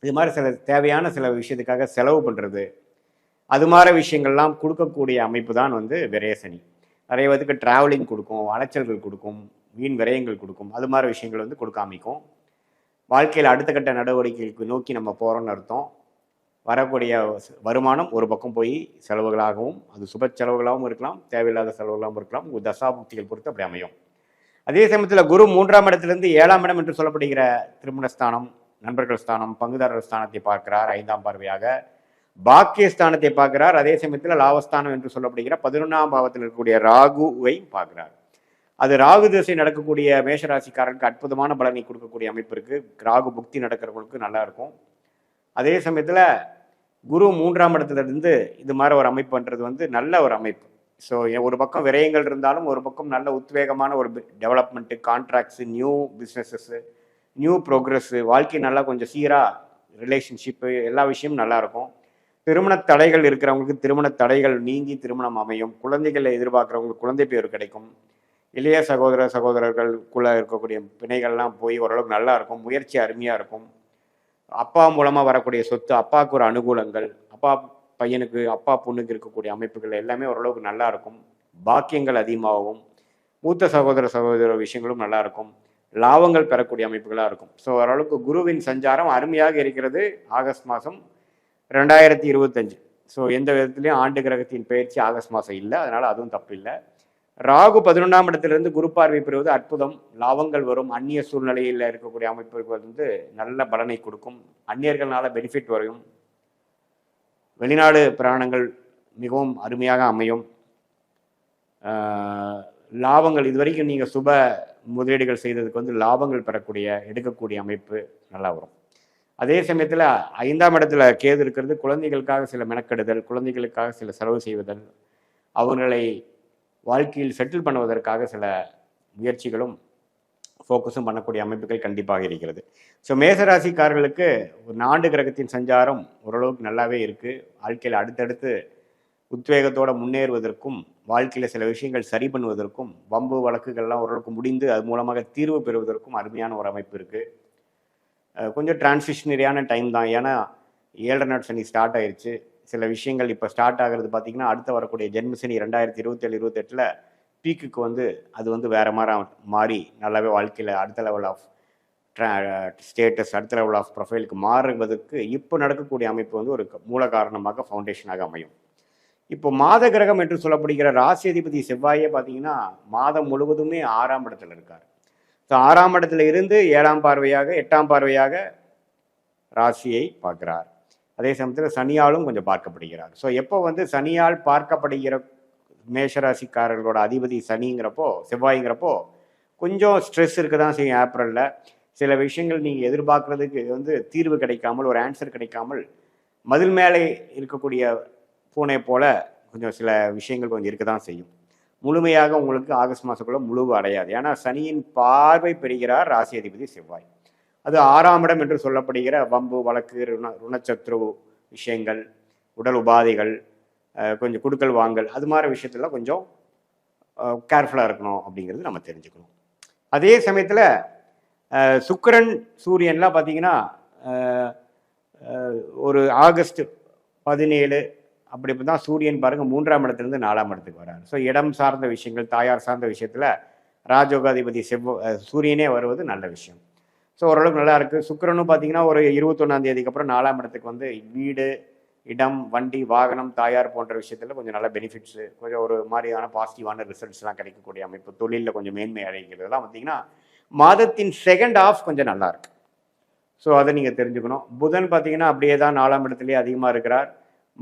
இது மாதிரி சில தேவையான சில விஷயத்துக்காக செலவு பண்ணுறது, அது மாதிரி விஷயங்கள்லாம் கொடுக்கக்கூடிய அமைப்பு தான் வந்து விரயசனி. நிறைய பேருக்கு ட்ராவலிங் கொடுக்கும், அலைச்சல்கள் கொடுக்கும், வீண் விரயங்கள் கொடுக்கும். அது மாதிரி விஷயங்கள் வந்து கொடுக்க அமைக்கும். வாழ்க்கையில் அடுத்த கட்ட நடவடிக்கைகளுக்கு நோக்கி நம்ம போகிறோம்னு அர்த்தம். வரக்கூடிய வருமானம் ஒரு பக்கம் போய் செலவுகளாகவும், அது சுப செலவுகளாகவும் இருக்கலாம், தேவையில்லாத செலவுகளாகவும் இருக்கலாம். தசாபுக்திகள் பொறுத்து அப்படி அமையும். அதே சமயத்தில் குரு 3ஆம் இடத்திலிருந்து 7ஆம் இடம் என்று சொல்லப்படுகிற திருமணஸ்தானம், நண்பர்கள் ஸ்தானம், பங்குதாரர் ஸ்தானத்தை பார்க்கிறார். 5ஆம் பார்வையாக பாக்கியஸ்தானத்தை பார்க்கிறார். அதே சமயத்தில் லாபஸ்தானம் என்று சொல்லப்படுகிற 11ஆம் பாவத்தில் இருக்கக்கூடிய ராகுவை பார்க்கிறார். அது ராகு திசை நடக்கக்கூடிய மேஷராசிக்காரருக்கு அற்புதமான பலனை கொடுக்கக்கூடிய அமைப்பு இருக்கு. ராகு புக்தி நடக்கிறவங்களுக்கு நல்லா இருக்கும். அதே சமயத்தில் குரு 3ஆம் இடத்துலேருந்து இது மாதிரி ஒரு அமைப்பு பண்ணுறது வந்து நல்ல ஒரு அமைப்பு. ஸோ ஒரு பக்கம் விரயங்கள் இருந்தாலும் ஒரு பக்கம் நல்ல உத்வேகமான ஒரு டெவலப்மெண்ட்டு, கான்ட்ராக்ட்ஸு, நியூ பிஸ்னஸஸ்ஸு, நியூ ப்ரோக்ரஸ்ஸு, வாழ்க்கை நல்லா கொஞ்சம் சீராக, ரிலேஷன்ஷிப்பு, எல்லா விஷயமும் நல்லாயிருக்கும். திருமண தடைகள் இருக்கிறவங்களுக்கு திருமண தடைகள் நீங்கி திருமணம் அமையும். குழந்தைகளை எதிர்பார்க்குறவங்களுக்கு குழந்தை பேர் கிடைக்கும். இளைய சகோதரர்களுக்குள்ளே இருக்கக்கூடிய பிணைகள்லாம் போய் ஓரளவுக்கு நல்லா இருக்கும். முயற்சி அருமையாக இருக்கும். அப்பா மூலமாக வரக்கூடிய சொத்து, அப்பாவுக்கு ஒரு அனுகூலங்கள், அப்பா பையனுக்கு, அப்பா பொண்ணுக்கு இருக்கக்கூடிய அமைப்புகள் எல்லாமே ஓரளவுக்கு நல்லா இருக்கும். பாக்கியங்கள் அதிகமாகவும், மூத்த சகோதர விஷயங்களும் நல்லா இருக்கும். லாபங்கள் பெறக்கூடிய அமைப்புகளாக இருக்கும். ஸோ ஓரளவுக்கு குருவின் சஞ்சாரம் அருமையாக இருக்கிறது ஆகஸ்ட் மாதம் 2025. ஸோ எந்த விதத்துலையும் ஆண்டு கிரகத்தின் பயிற்சி ஆகஸ்ட் மாதம் இல்லை, அதனால் அதுவும் தப்பு இல்லை. ராகு 11ஆம் இடத்திலிருந்து குரு பார்வை பெறுவது அற்புதம். லாபங்கள் வரும். அந்நிய சூழ்நிலையில் இருக்கக்கூடிய அமைப்புகள் வந்து நல்ல பலனை கொடுக்கும். அந்நியர்களால பெனிஃபிட் வரும். வெளிநாடு பிராணங்கள் மிகவும் அருமையாக அமையும். லாபங்கள் இதுவரைக்கும் நீங்கள் சுப முதலீடுகள் செய்ததுக்கு வந்து லாபங்கள் பெறக்கூடிய, எடுக்கக்கூடிய அமைப்பு நல்லா வரும். அதே சமயத்தில் 5ஆம் இடத்துல கேது இருக்கிறது. குழந்தைகளுக்காக சில மெனக்கெடுதல், குழந்தைகளுக்காக சில செலவு செய்வதல், அவர்களை வாழ்க்கையில் செட்டில் பண்ணுவதற்காக சில முயற்சிகளும் ஃபோக்கஸும் பண்ணக்கூடிய அமைப்புகள் கண்டிப்பாக இருக்கிறது. ஸோ மேசராசிக்காரர்களுக்கு ஒரு ஆண்டு கிரகத்தின் சஞ்சாரம் ஓரளவுக்கு நல்லாவே இருக்குது. வாழ்க்கையில் அடுத்தடுத்து உத்வேகத்தோடு முன்னேறுவதற்கும், வாழ்க்கையில் சில விஷயங்கள் சரி பண்ணுவதற்கும், வம்பு வழக்குகள்லாம் ஓரளவுக்கு முடிந்து அது மூலமாக தீர்வு பெறுவதற்கும் அருமையான ஒரு அமைப்பு இருக்குது. கொஞ்சம் டிரான்சிஷனரியான டைம் தான். ஏன்னா 7.5 நாட் சனி ஸ்டார்ட் ஆயிடுச்சு. சில விஷயங்கள் இப்போ ஸ்டார்ட் ஆகிறது பார்த்திங்கன்னா, அடுத்து வரக்கூடிய ஜென்மசனி 2027-28 பீக்குக்கு வந்து அது வந்து வேறு மாறி நல்லாவே வாழ்க்கையில் அடுத்த லெவல் ஆஃப் ஸ்டேட்டஸ், அடுத்த லெவல் ஆஃப் ப்ரொஃபைலுக்கு மாறுவதற்கு இப்போ நடக்கக்கூடிய அமைப்பு வந்து ஒரு மூல காரணமாக, ஃபவுண்டேஷனாக அமையும். இப்போ மாத கிரகம் என்று சொல்லப்படுகிற ராசி அதிபதி செவ்வாயே பார்த்தீங்கன்னா மாதம் முழுவதுமே 6ஆம் இடத்துல இருக்கார். ஸோ 6ஆம் இடத்துல இருந்து 7ஆம் பார்வையாக, 8ஆம் பார்வையாக ராசியை பார்க்கிறார். அதே சமயத்தில் சனியாலும் கொஞ்சம் பார்க்கப்படுகிறார். ஸோ எப்போ வந்து சனியால் பார்க்கப்படுகிற மேஷராசிக்காரர்களோட அதிபதி சனிங்கிறப்போ, செவ்வாய்ங்கிறப்போ கொஞ்சம் ஸ்ட்ரெஸ் இருக்க தான் செய்யும். ஏப்ரலில் சில விஷயங்கள் நீங்கள் எதிர்பார்க்குறதுக்கு வந்து தீர்வு கிடைக்காமல், ஒரு ஆன்சர் கிடைக்காமல், மதில் மேலே இருக்கக்கூடிய பூனை போல் கொஞ்சம் சில விஷயங்கள் கொஞ்சம் இருக்க தான் செய்யும். முழுமையாக உங்களுக்கு ஆகஸ்ட் மாதக்குள்ளே முழுவு அடையாது. ஏன்னா சனியின் பார்வை பெறுகிறார் ராசி அதிபதி செவ்வாய். அது 6ஆம் இடம் என்று சொல்லப்படுகிற வம்பு வழக்கு, ருணச்சத்ரு விஷயங்கள், உடல் உபாதைகள், கொஞ்சம் குடுக்கல் வாங்கல், அது மாதிரி விஷயத்துல கொஞ்சம் கேர்ஃபுல்லாக இருக்கணும் அப்படிங்கிறது நம்ம தெரிஞ்சுக்கணும். அதே சமயத்தில் சுக்கிரன் சூரியன்லாம் பார்த்தீங்கன்னா ஒரு ஆகஸ்ட் 17 அப்படி தான் சூரியன் பாருங்கள் 3ஆம் இடத்துலேருந்து 4ஆம் இடத்துக்கு வராரு. ஸோ இடம் சார்ந்த விஷயங்கள், தாயார் சார்ந்த விஷயத்தில் ராஜயோகாதிபதி சூரியனே வருவது நல்ல விஷயம். ஸோ ஓரளவுக்கு நல்லா இருக்குது. சுக்கிரனும் பார்த்தீங்கன்னா ஒரு 21ஆம் தேதிக்கு அப்புறம் 4ஆம் இடத்துக்கு வந்து வீடு, இடம், வண்டி, வாகனம், தாயார் போன்ற விஷயத்தில் கொஞ்சம் நல்ல பெனிஃபிட்ஸு, கொஞ்சம் ஒரு மாதிரியான பாசிட்டிவான ரிசல்ட்ஸ்லாம் கிடைக்கக்கூடிய அமைப்பு, தொழிலில் கொஞ்சம் மேன்மை அடைகிறதுலாம் பார்த்தீங்கன்னா மாதத்தின் செகண்ட் ஹாஃப் கொஞ்சம் நல்லா இருக்கு. ஸோ அதை நீங்கள் தெரிஞ்சுக்கணும். புதன் பார்த்தீங்கன்னா அப்படியே தான் 4ஆம் இடத்துலேயே அதிகமாக இருக்கிறார்.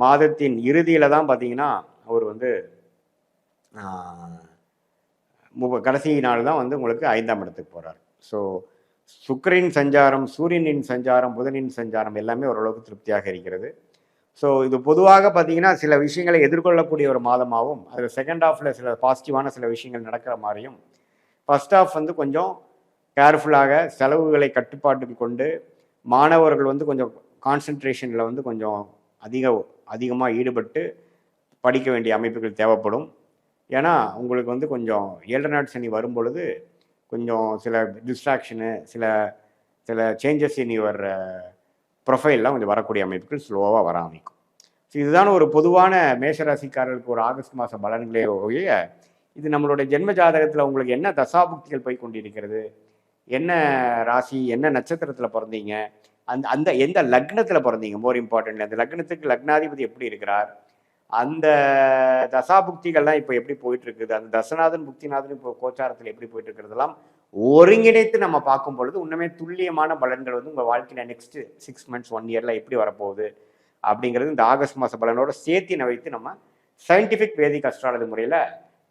மாதத்தின் இறுதியில் தான் பார்த்தீங்கன்னா அவர் வந்து கடைசி நாள் தான் வந்து உங்களுக்கு 5ஆம் இடத்துக்கு போகிறார். ஸோ சுக்கிரனின் சஞ்சாரம், சூரியனின் சஞ்சாரம், புதனின் சஞ்சாரம் எல்லாமே ஓரளவுக்கு திருப்தியாக இருக்கிறது. ஸோ இது பொதுவாக பார்த்தீங்கன்னா சில விஷயங்களை எதிர்கொள்ளக்கூடிய ஒரு மாதமாகவும், அதில் செகண்ட் ஹாஃபில் சில பாசிட்டிவான சில விஷயங்கள் நடக்கிற மாதிரியும், ஃபர்ஸ்ட் ஹாஃப் வந்து கொஞ்சம் கேர்ஃபுல்லாக செலவுகளை கட்டுப்பாட்டுக்கு கொண்டு மாணவர்கள் வந்து கொஞ்சம் கான்சன்ட்ரேஷனில் வந்து கொஞ்சம் அதிகமாக ஈடுபட்டு படிக்க வேண்டிய அமைப்புகள் தேவைப்படும். ஏன்னா உங்களுக்கு வந்து கொஞ்சம் 7 நாட் சனி வரும் பொழுது கொஞ்சம் சில டிஸ்ட்ராக்ஷனு சில சில சேஞ்சஸ் இன் யுவர் ப்ரொஃபைல்லாம் கொஞ்சம் வரக்கூடிய அமைப்புகள் ஸ்லோவாக வர ஆரம்பிக்கும். ஸோ இதுதான் ஒரு பொதுவான மேஷராசிக்காரர்களுக்கு ஒரு ஆகஸ்ட் மாத பலன்களே ஒழிய, இது நம்மளுடைய ஜென்ம ஜாதகத்தில் உங்களுக்கு என்ன தசாபுக்திகள் போய் கொண்டிருக்கிறது, என்ன ராசி, என்ன நட்சத்திரத்தில் பிறந்தீங்க, அந்த அந்த எந்த லக்னத்தில் பிறந்தீங்க, மோர் இம்பார்ட்டன்ட்லி அந்த லக்னத்துக்கு லக்னாதிபதி எப்படி இருக்கிறார், அந்த தசாபுக்திகள்லாம் இப்போ எப்படி போயிட்டு இருக்குது, அந்த தசநாதன் புக்திநாதன் இப்போ கோச்சாரத்தில் எப்படி போயிட்டு இருக்கிறதெல்லாம் ஒருங்கிணைத்து நம்ம பார்க்கும் பொழுது உண்மையே துல்லியமான பலன்கள் வந்து உங்கள் வாழ்க்கையில் நெக்ஸ்ட் 6 மந்த்ஸ் 1 இயரில் எப்படி வரப்போகுது அப்படிங்கிறது இந்த ஆகஸ்ட் மாத பலனோட சேர்த்தினை வைத்து நம்ம சயின்டிஃபிக் வேதிக் அஸ்ட்ராலஜி முறையில்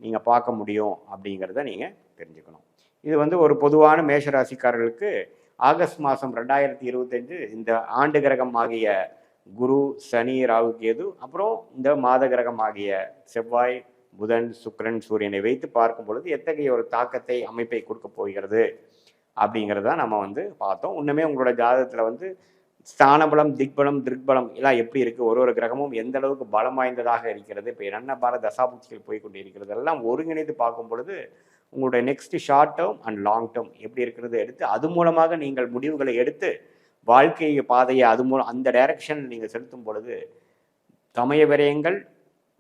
நீங்கள் பார்க்க முடியும் அப்படிங்கிறத நீங்கள் தெரிஞ்சுக்கணும். இது வந்து ஒரு பொதுவான மேஷராசிக்காரர்களுக்கு ஆகஸ்ட் மாதம் 2025 இந்த ஆண்டு கிரகம் ஆகிய குரு, சனி, ராகு, கேது, அப்புறம் இந்த மாத கிரகம் ஆகிய செவ்வாய், புதன், சுக்கிரன், சூரியனை வைத்து பார்க்கும் பொழுது எத்தகைய ஒரு தாக்கத்தை அமைப்பை கொடுக்க போகிறது அப்படிங்கிறத நம்ம வந்து பார்த்தோம். இன்னுமே உங்களோட ஜாதகத்தில் வந்து ஸ்தானபலம், திக்பலம், திருக்பலம் எல்லாம் எப்படி இருக்குது, ஒரு கிரகமும் எந்த அளவுக்கு பலம் வாய்ந்ததாக இருக்கிறது, இப்போ என்னென்ன பார தசாபுக்திகள் போய்கொண்டு இருக்கிறது எல்லாம் ஒருங்கிணைத்து பார்க்கும் பொழுது உங்களுடைய next short term and long term எப்படி இருக்கிறது எடுத்து அது மூலமாக நீங்கள் முடிவுகளை எடுத்து வாழ்க்கை பாதையை அது மூலம் அந்த டைரக்ஷன் நீங்கள் செலுத்தும் பொழுது சமய விரயங்கள்,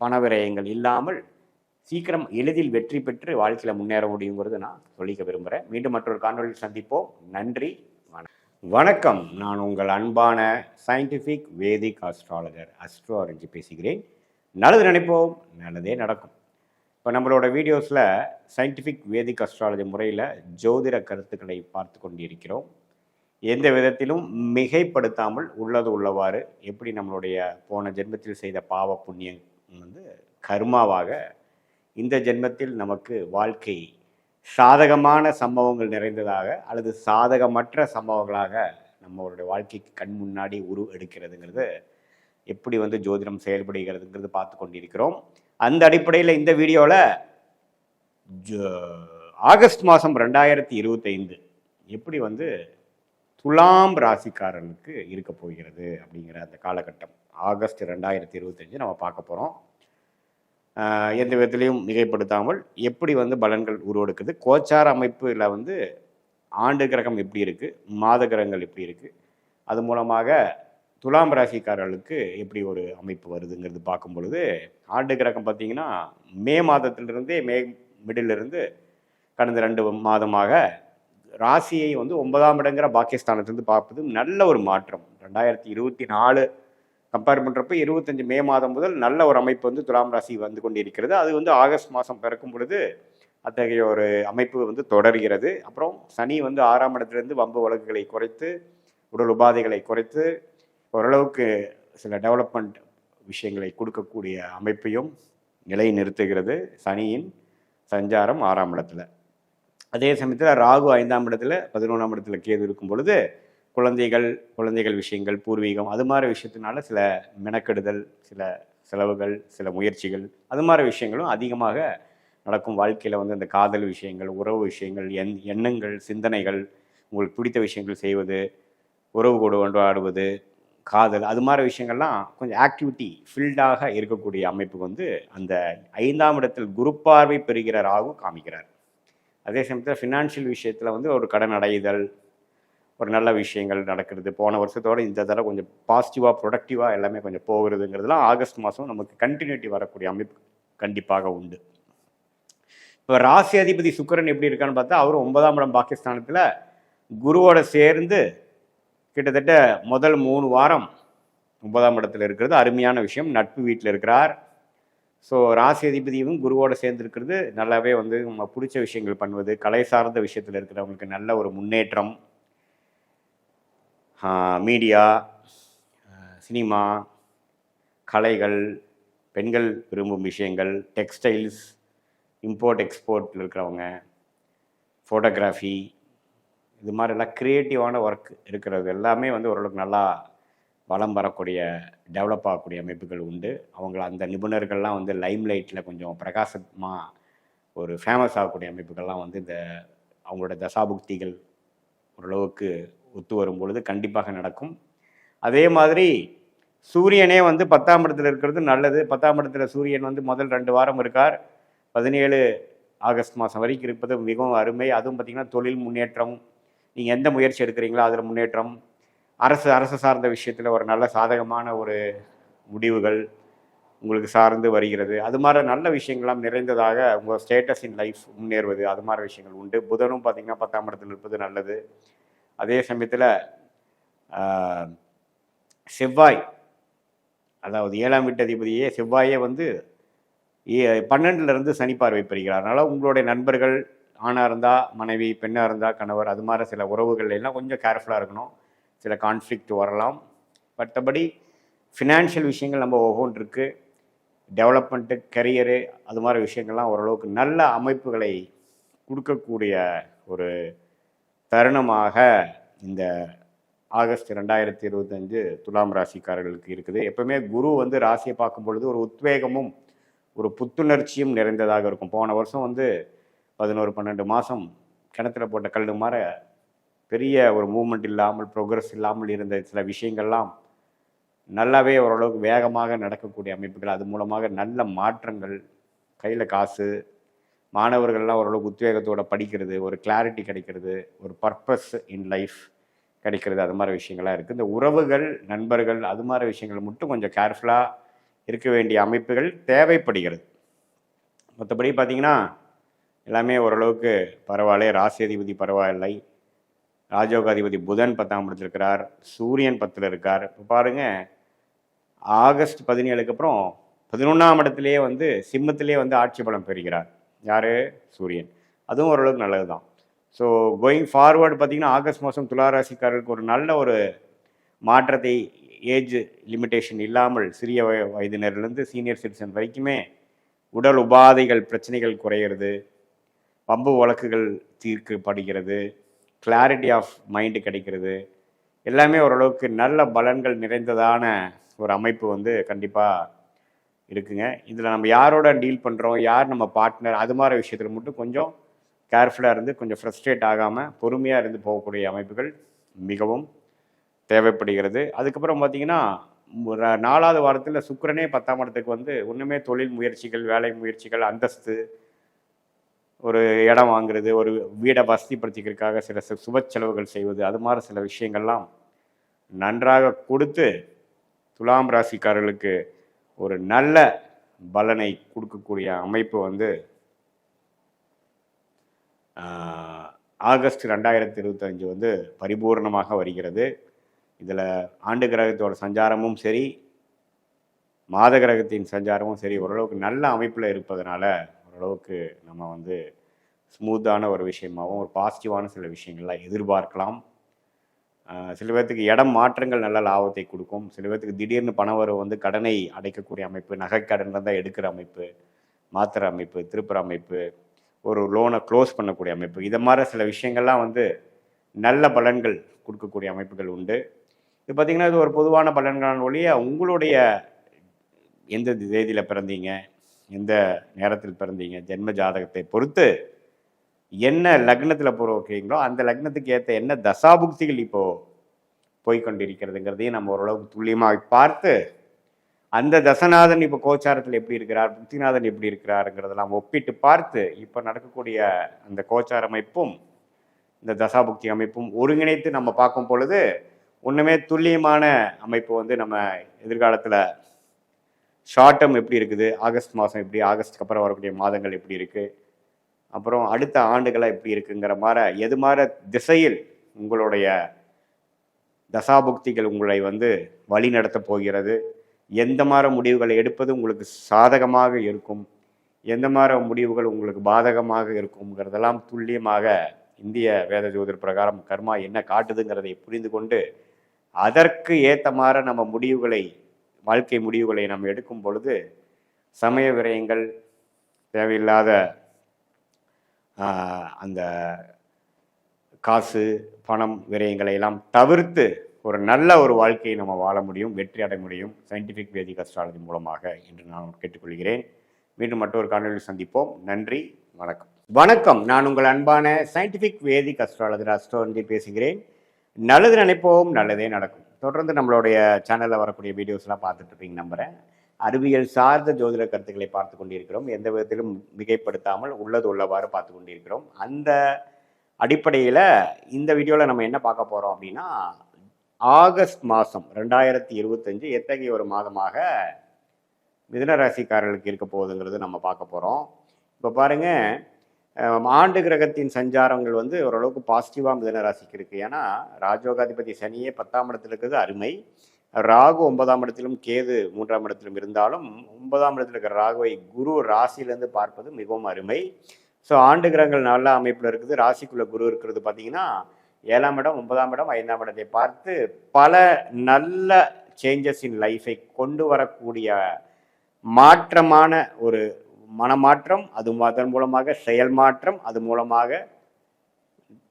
பண விரயங்கள் இல்லாமல் சீக்கிரம் எளிதில் வெற்றி பெற்று வாழ்க்கையில் முன்னேற முடியுங்கிறது நான் சொல்லிக்க விரும்புகிறேன். மீண்டும் மற்றொரு காணொலியில் சந்திப்போம். நன்றி, வணக்கம். நான் உங்கள் அன்பான சயின்டிஃபிக் வேதிக் அஸ்ட்ராலஜர் அஸ்ட்ரோ ஆரஞ்சு பேசுகிறேன். நல்லது நினைப்போம், நல்லதே நடக்கும். இப்போ நம்மளோட வீடியோஸில் சயின்டிஃபிக் வேதிக் அஸ்ட்ராலஜி முறையில் ஜோதிட கருத்துக்களை பார்த்து கொண்டிருக்கிறோம். எந்த விதத்திலும் மிகைப்படுத்தாமல் உள்ளது உள்ளவாறு எப்படி நம்மளுடைய போன ஜென்மத்தில் செய்த பாவ புண்ணியம் வந்து கர்மாவாக இந்த ஜென்மத்தில் நமக்கு வாழ்க்கை சாதகமான சம்பவங்கள் நிறைந்ததாக அல்லது சாதகமற்ற சம்பவங்களாக நம்மளுடைய வாழ்க்கைக்கு கண் முன்னாடி எடுக்கிறதுங்கிறது எப்படி வந்து ஜோதிடம் செயல்படுகிறதுங்கிறது பார்த்து கொண்டிருக்கிறோம். அந்த அடிப்படையில் இந்த வீடியோவில் ஆகஸ்ட் மாதம் 2025 எப்படி வந்து துலாம் ராசிக்காரனுக்கு இருக்க போகிறது அப்படிங்கிற அந்த காலகட்டம் ஆகஸ்ட் 2025 நம்ம பார்க்க போகிறோம். எந்த விதத்திலையும் மிகைப்படுத்தாமல் எப்படி வந்து பலன்கள் உருவெடுக்குது, கோச்சார அமைப்பில் வந்து ஆண்டு கிரகம் எப்படி இருக்குது, மாத கிரகங்கள் எப்படி இருக்குது, அது மூலமாக துலாம் ராசிக்காரர்களுக்கு எப்படி ஒரு அமைப்பு வருதுங்கிறது பார்க்கும் பொழுது ஆண்டு கிரகம் பார்த்திங்கன்னா மே மாதத்திலிருந்தே மிடிலிருந்து கடந்த 2 மாதமாக ராசியை வந்து 9ஆம் இடங்கிற பாக்கியஸ்தானத்திலிருந்து பார்ப்பது நல்ல ஒரு மாற்றம். 2024 கம்பேர் பண்ணுறப்ப 25 மே மாதம் முதல் நல்ல ஒரு அமைப்பு வந்து துலாம் ராசி வந்து கொண்டிருக்கிறது. அது வந்து ஆகஸ்ட் மாதம் பிறக்கும் பொழுது அத்தகைய ஒரு அமைப்பு வந்து தொடர்கிறது. அப்புறம் சனி வந்து 6ஆம் இடத்துலேருந்து வம்பு வழக்குகளை குறைத்து உடல் உபாதைகளை குறைத்து ஓரளவுக்கு சில டெவலப்மெண்ட் விஷயங்களை கொடுக்கக்கூடிய அமைப்பையும் நிலை நிறுத்துகிறது சனியின் சஞ்சாரம் 6ஆம் இடத்துல. அதே சமயத்தில் ராகு 5ஆம் இடத்துல 11ஆம் இடத்துல கேது இருக்கும் பொழுது குழந்தைகள் விஷயங்கள், பூர்வீகம் அது மாதிரி விஷயத்தினால சில மெனக்கெடுதல், சில செலவுகள், சில முயற்சிகள் அது மாதிரி விஷயங்களும் அதிகமாக நடக்கும். வாழ்க்கையில் வந்து அந்த காதல் விஷயங்கள், உறவு விஷயங்கள், எண்ணங்கள், சிந்தனைகள், உங்களுக்கு பிடித்த விஷயங்கள் செய்வது, உறவு கொண்டாடுவது, காதல் அது மாதிரி விஷயங்கள்லாம் கொஞ்சம் ஆக்டிவிட்டி ஃபீல்டாக இருக்கக்கூடிய அமைப்புக்கு வந்து அந்த 5ஆம் இடத்தில் குரு பார்வை பெறுகிற ராகு காமிக்கிறார். அதே சமயத்தில் ஃபினான்ஷியல் விஷயத்தில் வந்து ஒரு கடன் அடைதல், ஒரு நல்ல விஷயங்கள் நடக்கிறது, போன வருஷத்தோடு இந்த தடவை கொஞ்சம் பாசிட்டிவாக ப்ரொடக்டிவாக எல்லாமே கொஞ்சம் போகிறதுங்கிறதுலாம் ஆகஸ்ட் மாதம் நமக்கு கண்டினியூட்டி வரக்கூடிய அமைப்பு கண்டிப்பாக உண்டு. இப்போ ராசி அதிபதி சுக்கிரன் எப்படி இருக்கான்னு பார்த்தா அவரும் 9ஆம் இடம் பாகிஸ்தானத்தில் குருவோட சேர்ந்து கிட்டத்தட்ட முதல் 3 வாரம் 9ஆம் இடத்துல இருக்கிறது அருமையான விஷயம். நட்பு வீட்டில் இருக்கிறார். ஸோ ராசி அதிபதியும் குருவோடு சேர்ந்துருக்கிறது நல்லாவே வந்து நம்ம பிடிச்ச விஷயங்கள் பண்ணுவது, கலை சார்ந்த விஷயத்தில் இருக்கிறவங்களுக்கு நல்ல ஒரு முன்னேற்றம். மீடியா, சினிமா, கலைகள், பெண்கள் விரும்பும் விஷயங்கள், டெக்ஸ்டைல்ஸ், இம்போர்ட் எக்ஸ்போர்ட்டில் இருக்கிறவங்க, ஃபோட்டோகிராஃபி இது மாதிரிலாம் க்ரியேட்டிவான ஒர்க் இருக்கிறது எல்லாமே வந்து ஓரளவுக்கு நல்லா வலம் வரக்கூடிய டெவலப் ஆகக்கூடிய அமைப்புகள் உண்டு. அவங்கள அந்த நிபுணர்கள்லாம் வந்து லைம்லைட்டில் கொஞ்சம் பிரகாசமாக ஒரு ஃபேமஸ் ஆகக்கூடிய அமைப்புகள்லாம் வந்து இந்த அவங்களோட தசாபுக்திகள் ஓரளவுக்கு ஒத்து வரும் பொழுது கண்டிப்பாக நடக்கும். அதே மாதிரி சூரியனே வந்து 10ஆம் இடத்துல இருக்கிறது நல்லது. 10ஆம் இடத்துல சூரியன் வந்து முதல் 2 வாரம் இருக்கார். 17 ஆகஸ்ட் மாதம் வரைக்கும் இருப்பது மிகவும் அருமை. அதுவும் பார்த்திங்கன்னா தொழில் முன்னேற்றம், நீங்கள் எந்த முயற்சி எடுக்கிறீங்களோ அதில் முன்னேற்றம், அரசு சார்ந்த விஷயத்தில் ஒரு நல்ல சாதகமான ஒரு முடிவுகள் உங்களுக்கு சார்ந்து வருகிறது. அது மாதிரி நல்ல விஷயங்கள்லாம் நிறைந்ததாக உங்கள் ஸ்டேட்டஸ் இன் லைஃப் முன்னேறுவது, அது மாதிரி விஷயங்கள் உண்டு. புதனும் பார்த்திங்கன்னா 10ஆம் இடத்துல இருப்பது நல்லது. அதே சமயத்தில் செவ்வாய், அதாவது 7ஆம் வீட்டு அதிபதியே செவ்வாயே வந்து 12லேருந்து சனி பார்வை பெறுகிறார். அதனால் உங்களுடைய நண்பர்கள் ஆணாக இருந்தால் மனைவி, பெண்ணாக இருந்தால் கணவர், அது மாதிரி சில உறவுகள் எல்லாம் கொஞ்சம் கேர்ஃபுல்லாக இருக்கணும். சில கான்ஃப்ளிக்ட் வரலாம். மற்றபடி ஃபினான்ஷியல் விஷயங்கள் நம்ம ஒவ்வொன்றிருக்கு, டெவலப்மெண்ட்டு, கரியரு, அது மாதிரி விஷயங்கள்லாம் ஓரளவுக்கு நல்ல அமைப்புகளை கொடுக்கக்கூடிய ஒரு தருணமாக இந்த ஆகஸ்ட் 2025 துலாம் ராசிக்காரர்களுக்கு இருக்குது. எப்பவுமே குரு வந்து ராசியை பார்க்கும் பொழுது ஒரு உத்வேகமும் ஒரு புத்துணர்ச்சியும் நிறைந்ததாக இருக்கும். போன வருஷம் வந்து 11-12 மாதம் கிணத்துல போட்ட கல் மாதிரி பெரிய ஒரு மூவ்மெண்ட் இல்லாமல், ப்ரோக்ரஸ் இல்லாமல் இருந்த சில விஷயங்கள்லாம் நல்லாவே ஓரளவுக்கு வேகமாக நடக்கக்கூடிய அமைப்புகள், அது மூலமாக நல்ல மாற்றங்கள், கையில் காசு, மாணவர்கள்லாம் ஓரளவுக்கு உத்வேகத்தோடு படிக்கிறது, ஒரு கிளாரிட்டி கிடைக்கிறது, ஒரு பர்பஸ் இன் லைஃப் கிடைக்கிறது, அது மாதிரி விஷயங்கள்லாம் இருக்குது. இந்த உறவுகள், நண்பர்கள், அது மாதிரி விஷயங்கள் மட்டும் கொஞ்சம் கேர்ஃபுல்லாக இருக்க வேண்டிய அமைப்புகள் தேவைப்படுகிறது. மற்றபடி பார்த்திங்கன்னா எல்லாமே ஓரளவுக்கு பரவாயில்லை. ராசி அதிபதி பரவாயில்லை. ராஜயோகாதிபதி புதன் 10ஆம் இடத்துல இருக்கிறார். சூரியன் 10ல் இருக்கார். இப்போ பாருங்கள், ஆகஸ்ட் 17க்கு அப்புறம் 11ஆம் இடத்துலேயே வந்து சிம்மத்திலே வந்து ஆட்சி பலம் பெறுகிறார். யார்? சூரியன். அதுவும் ஓரளவுக்கு நல்லது தான். ஸோ கோயிங் ஃபார்வர்டு பார்த்திங்கன்னா ஆகஸ்ட் மாதம் துளாராசிக்காரர்களுக்கு ஒரு நல்ல ஒரு மாற்றத்தை, ஏஜ் லிமிட்டேஷன் இல்லாமல் சிறிய வயதினர்லேருந்து சீனியர் சிட்டிசன் வரைக்குமே உடல் உபாதைகள், பிரச்சனைகள் குறையிறது, பம்பு வழக்குகள் தீர்க்கப்படுகிறது, கிளாரிட்டி ஆஃப் மைண்டு கிடைக்கிறது, எல்லாமே ஓரளவுக்கு நல்ல பலன்கள் நிறைந்ததான ஒரு அமைப்பு வந்து கண்டிப்பாக இருக்குங்க. இதில் நம்ம யாரோட டீல் பண்ணுறோம், யார் நம்ம பார்ட்னர், அது மாதிரி விஷயத்தில் மட்டும் கொஞ்சம் கேர்ஃபுல்லாக இருந்து கொஞ்சம் ஃப்ரஸ்ட்ரேட் ஆகாமல் பொறுமையாக இருந்து போகக்கூடிய அமைப்புகள் மிகவும் தேவைப்படுகிறது. அதுக்கப்புறம் பார்த்திங்கன்னா 4வது வாரத்தில் சுக்கிரனே 10ஆம் இடத்துக்கு வந்து ஒன்றுமே தொழில் முயற்சிகள், வேலை முயற்சிகள், அந்தஸ்து, ஒரு இடம் வாங்குறது, ஒரு வீடை வசதிப்படுத்திக்கிறதுக்காக சில சுப செலவுகள் செய்வது, அது மாதிரி சில விஷயங்கள்லாம் நன்றாக கொடுத்து துலாம் ராசிக்காரர்களுக்கு ஒரு நல்ல பலனை கொடுக்கக்கூடிய அமைப்பு வந்து ஆகஸ்ட் 2025 வந்து பரிபூர்ணமாக வருகிறது. இதில் ஆண்டு கிரகத்தோட சஞ்சாரமும் சரி, மாத கிரகத்தின் சஞ்சாரமும் சரி, ஓரளவுக்கு நல்ல அமைப்பில் இருப்பதனால ஓரளவுக்கு நம்ம வந்து ஸ்மூத்தான ஒரு விஷயமாகவும் ஒரு பாசிட்டிவான சில விஷயங்கள்லாம் எதிர்பார்க்கலாம். சில பேர்த்துக்கு இடம் மாற்றங்கள் நல்ல லாபத்தை கொடுக்கும். சில பேர்த்துக்கு திடீர்னு பணம் வரும் வந்து கடனை அடைக்கக்கூடிய அமைப்பு, நகைக்கடன் தான் எடுக்கிற அமைப்பு, மாற்றுற அமைப்பு, திருப்புற அமைப்பு, ஒரு லோனை க்ளோஸ் பண்ணக்கூடிய அமைப்பு, இதை மாதிரி சில விஷயங்கள்லாம் வந்து நல்ல பலன்கள் கொடுக்கக்கூடிய அமைப்புகள் உண்டு. இது பார்த்திங்கன்னா இது ஒரு பொதுவான பலன்களான ஒழிய உங்களுடைய எந்த தேதியில் பிறந்தீங்க, எந்த நேரத்தில் பிறந்தீங்க, ஜென்ம ஜாதகத்தை பொறுத்து என்ன லக்னத்தில் வைக்கிறீங்களோ அந்த லக்னத்துக்கு ஏற்ற என்ன தசாபுக்திகள் இப்போது போய்கொண்டிருக்கிறதுங்கிறதையும் நம்ம ஓரளவுக்கு துல்லியமாக பார்த்து, அந்த தசநாதன் இப்போ கோச்சாரத்தில் எப்படி இருக்கிறார், புக்திநாதன் எப்படி இருக்கிறாருங்கிறதெல்லாம் ஒப்பிட்டு பார்த்து இப்போ நடக்கக்கூடிய அந்த கோச்சார அமைப்பும் இந்த தசாபுக்தி அமைப்பும் ஒருங்கிணைத்து நம்ம பார்க்கும் பொழுது ஒன்றுமே துல்லியமான அமைப்பு வந்து நம்ம எதிர்காலத்தில் ஷார்ட் டேர்ம் எப்படி இருக்குது, ஆகஸ்ட் மாதம் எப்படி, ஆகஸ்ட்டுக்கு அப்புறம் வரக்கூடிய மாதங்கள் எப்படி இருக்குது, அப்புறம் அடுத்த ஆண்டுகளாக எப்படி இருக்குங்கிற மாதிரி எது மாதிரி திசையில் உங்களுடைய தசாபுக்திகள் உங்களை வந்து வழி நடத்த போகிறது, எந்த மாதிரி முடிவுகளை எடுப்பது உங்களுக்கு சாதகமாக இருக்கும், எந்த மாதிரி முடிவுகள் உங்களுக்கு பாதகமாக இருக்குங்கிறதெல்லாம் துல்லியமாக இந்திய வேத ஜோதிடர் பிரகாரம் கர்மா என்ன காட்டுதுங்கிறதை புரிந்து கொண்டு அதற்கு ஏற்ற மாதிரி நம்ம முடிவுகளை, வாழ்க்கை முடிவுகளை நம்ம எடுக்கும் பொழுது சமய விரயங்கள், தேவையில்லாத அந்த காசு பணம் விரயங்களை எல்லாம் தவிர்த்து ஒரு நல்ல ஒரு வாழ்க்கையை நம்ம வாழ முடியும், வெற்றி அடைய முடியும் சயின்டிஃபிக் வேதிக் அஸ்ட்ராலஜி மூலமாக என்று நான் கேட்டுக்கொள்கிறேன். மீண்டும் மற்றொரு காணொலியில் சந்திப்போம். நன்றி, வணக்கம். வணக்கம், நான் உங்கள் அன்பான சயின்டிஃபிக் வேதிக் அஸ்ட்ராலஜர் அஸ்ட்ரோன்ஜி பேசுகிறேன். நல்லது நினைப்போம், நல்லதே நடக்கும். தொடர்ந்து நம்மளுடைய சேனலில் வரக்கூடிய வீடியோஸ்லாம் பார்த்துட்டு இருப்பீங்க நம்புகிறேன். அறிவியல் சார்ந்த ஜோதிட கருத்துக்களை பார்த்து கொண்டிருக்கிறோம். எந்த விதத்திலும் மிகைப்படுத்தாமல் உள்ளது உள்ளவாறு பார்த்து கொண்டிருக்கிறோம். அந்த அடிப்படையில் இந்த வீடியோவில் நம்ம என்ன பார்க்க போகிறோம் அப்படின்னா, ஆகஸ்ட் மாதம் 2025 எத்தகைய ஒரு மாதமாக மிதுன ராசிக்காரர்களுக்கு இருக்க போகுதுங்கிறது நம்ம பார்க்க போகிறோம். இப்போ பாருங்கள், ஆண்டு கிரகத்தின் சஞ்சாரங்கள் வந்து ஓரளவுக்கு பாசிட்டிவாக மிதுன ராசிக்கு இருக்குது. ஏன்னா ராஜயோகாதிபதி சனியே 10ஆம் இடத்துல இருக்கிறது அருமை. ராகு 9ஆம் இடத்திலும் கேது 3ஆம் இடத்திலும் இருந்தாலும் 9ஆம் இடத்துல இருக்கிற ராகுவை குரு ராசியிலேருந்து பார்ப்பது மிகவும் அருமை. ஸோ ஆண்டு கிரகங்கள் நல்ல அமைப்பில் இருக்குது. ராசிக்குள்ள குரு இருக்கிறது பார்த்தீங்கன்னா 7ஆம் இடம், 9ஆம் இடம், 5ஆம் இடத்தை பார்த்து பல நல்ல சேஞ்சஸ் இன் லைஃபை கொண்டு வரக்கூடிய மாற்றமான ஒரு மனமாற்றம், அது அதன் மூலமாக செயல் மாற்றம், அது மூலமாக